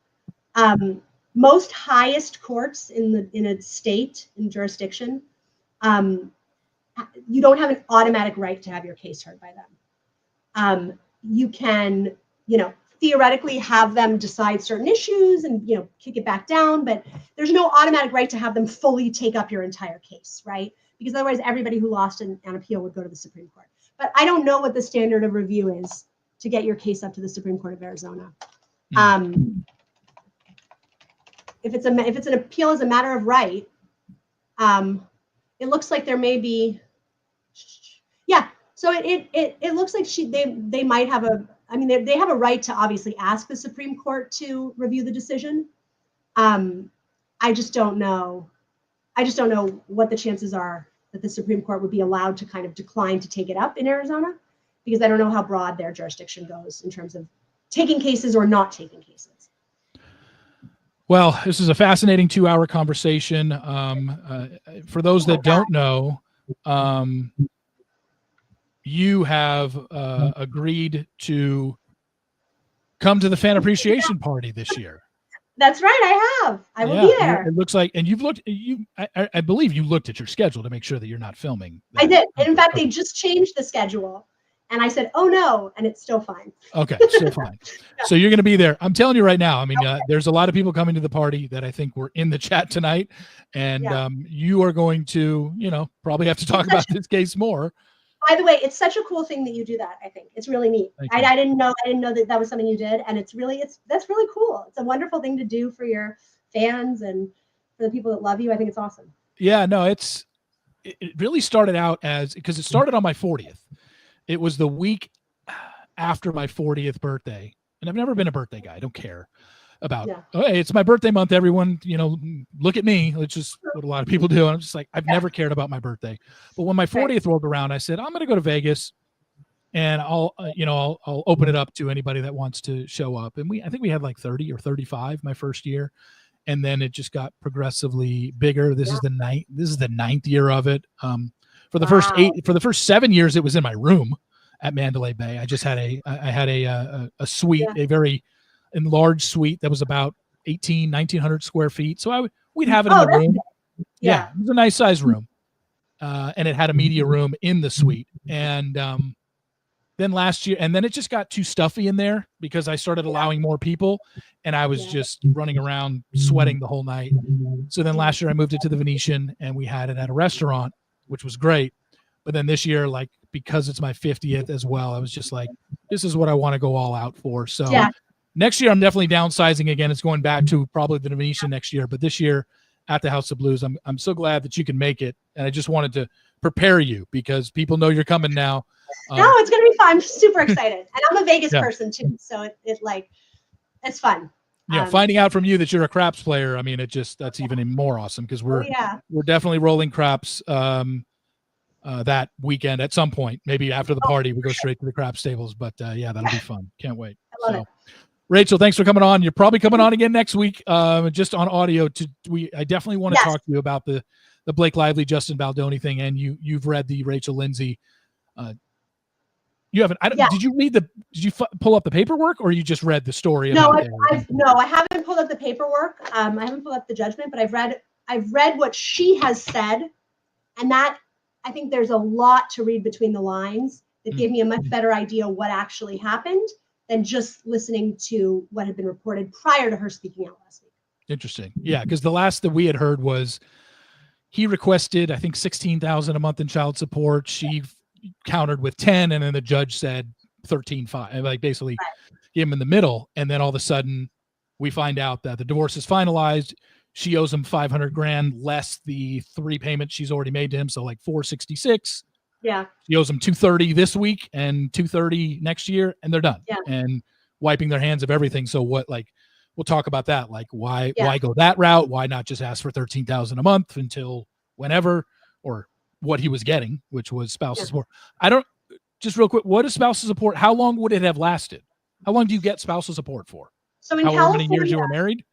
Most highest courts in a state, in jurisdiction, you don't have an automatic right to have your case heard by them. You can, theoretically have them decide certain issues and, kick it back down, but there's no automatic right to have them fully take up your entire case, right? Because otherwise everybody who lost an appeal would go to the Supreme Court. But I don't know what the standard of review is to get your case up to the Supreme Court of Arizona. If it's an appeal as a matter of right, it looks like there may be, so it looks like they might have they have a right to obviously ask the Supreme Court to review the decision. I just don't know what the chances are that the Supreme Court would be allowed to kind of decline to take it up in Arizona, because I don't know how broad their jurisdiction goes in terms of taking cases or not taking cases. Well, this is a fascinating 2-hour conversation. For those that don't know, you have agreed to come to the Fan Appreciation Party this year. That's right, I have. I will be there. It looks like, and you've looked. I believe you looked at your schedule to make sure that you're not filming. I did. And in fact, they just changed the schedule, and I said, "Oh no," and it's still fine. Okay, still fine. So you're going to be there. I'm telling you right now. I mean, there's a lot of people coming to the party that I think were in the chat tonight, and you are going to, probably have to talk about this case more. By the way, it's such a cool thing that you do that. I think it's really neat. I didn't know that was something you did, and that's really cool. It's a wonderful thing to do for your fans and for the people that love you. I think it's awesome. Yeah, no, it really started out because it started on my 40th. It was the week after my 40th birthday, and I've never been a birthday guy. I don't care about, hey, it's my birthday month, everyone, look at me. It's just what a lot of people do. And I'm just like, I've never cared about my birthday. But when my 40th rolled around, I said, I'm going to go to Vegas, and I'll open it up to anybody that wants to show up. And I think we had like 30 or 35 my first year. And then it just got progressively bigger. This is the ninth year of it. For the first 7 years, it was in my room at Mandalay Bay. I just had a suite, a very enlarged suite that was about 1,900 square feet. So we'd have it in the room. Yeah, it was a nice size room. And it had a media room in the suite. And then last year, and then it just got too stuffy in there because I started allowing more people, and I was just running around sweating the whole night. So then last year I moved it to the Venetian, and we had it at a restaurant, which was great. But then this year, because it's my 50th as well, I was just like, this is what I want to go all out for. So next year, I'm definitely downsizing again. It's going back to probably the Venetian next year. But this year at the House of Blues, I'm so glad that you can make it. And I just wanted to prepare you because people know you're coming now. No, it's going to be fun. I'm super excited. And I'm a Vegas person too. So it's fun. Finding out from you that you're a craps player, I mean, that's even more awesome because we're definitely rolling craps that weekend at some point. Maybe after the party, we go straight to the craps tables. But that'll be fun. Can't wait. I love it. Rachel, thanks for coming on. You're probably coming on again next week, just on audio. I definitely want to talk to you about the Blake Lively, Justin Baldoni thing, and you've read the Rachel Lindsay. You haven't. Did you read Did you pull up the paperwork, or you just read the story? No, I haven't pulled up the paperwork. I haven't pulled up the judgment, but I've read what she has said, and that I think there's a lot to read between the lines that gave me a much better idea what actually happened than just listening to what had been reported prior to her speaking out last week. Interesting. Yeah, because the last that we had heard was he requested, I think, $16,000 a month in child support. She countered with 10, and then the judge said 13,500, like basically gave him in the middle. And then all of a sudden we find out that the divorce is finalized. She owes him $500,000 less the 3 payments she's already made to him. So like 466. Yeah. She owes him 230 this week and 230 next year, and they're done. Yeah. And wiping their hands of everything. So what, like, we'll talk about that. Like, why go that route? Why not just ask for $13,000 a month until whenever, or what he was getting, which was spousal support. I don't, just real quick, what is spousal support? How long would it have lasted? How long do you get spousal support for? So in however many years you were married?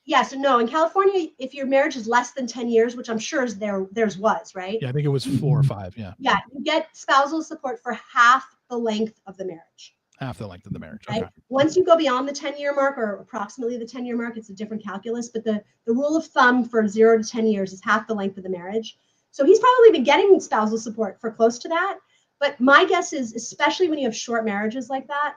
Yes. No, in California, if your marriage is less than 10 years, which I'm sure theirs was, right? Yeah, I think it was 4 or 5. Yeah. Yeah. You get spousal support for half the length of the marriage. Half the length of the marriage. Right? Okay. Once you go beyond the 10-year mark, or approximately the 10-year mark, it's a different calculus. But the rule of thumb for 0 to 10 years is half the length of the marriage. So he's probably been getting spousal support for close to that. But my guess is, especially when you have short marriages like that,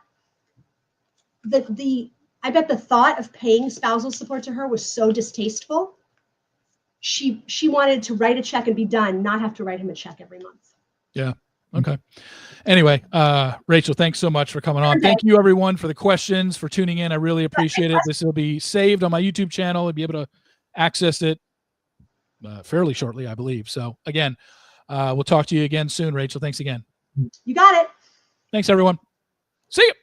I bet the thought of paying spousal support to her was so distasteful. She wanted to write a check and be done, not have to write him a check every month. Yeah. Okay. Anyway, Rachel, thanks so much for coming on. Thank you everyone for the questions, for tuning in. I really appreciate it. This will be saved on my YouTube channel. You'll be able to access it fairly shortly, I believe. So again, we'll talk to you again soon, Rachel. Thanks again. You got it. Thanks everyone. See you.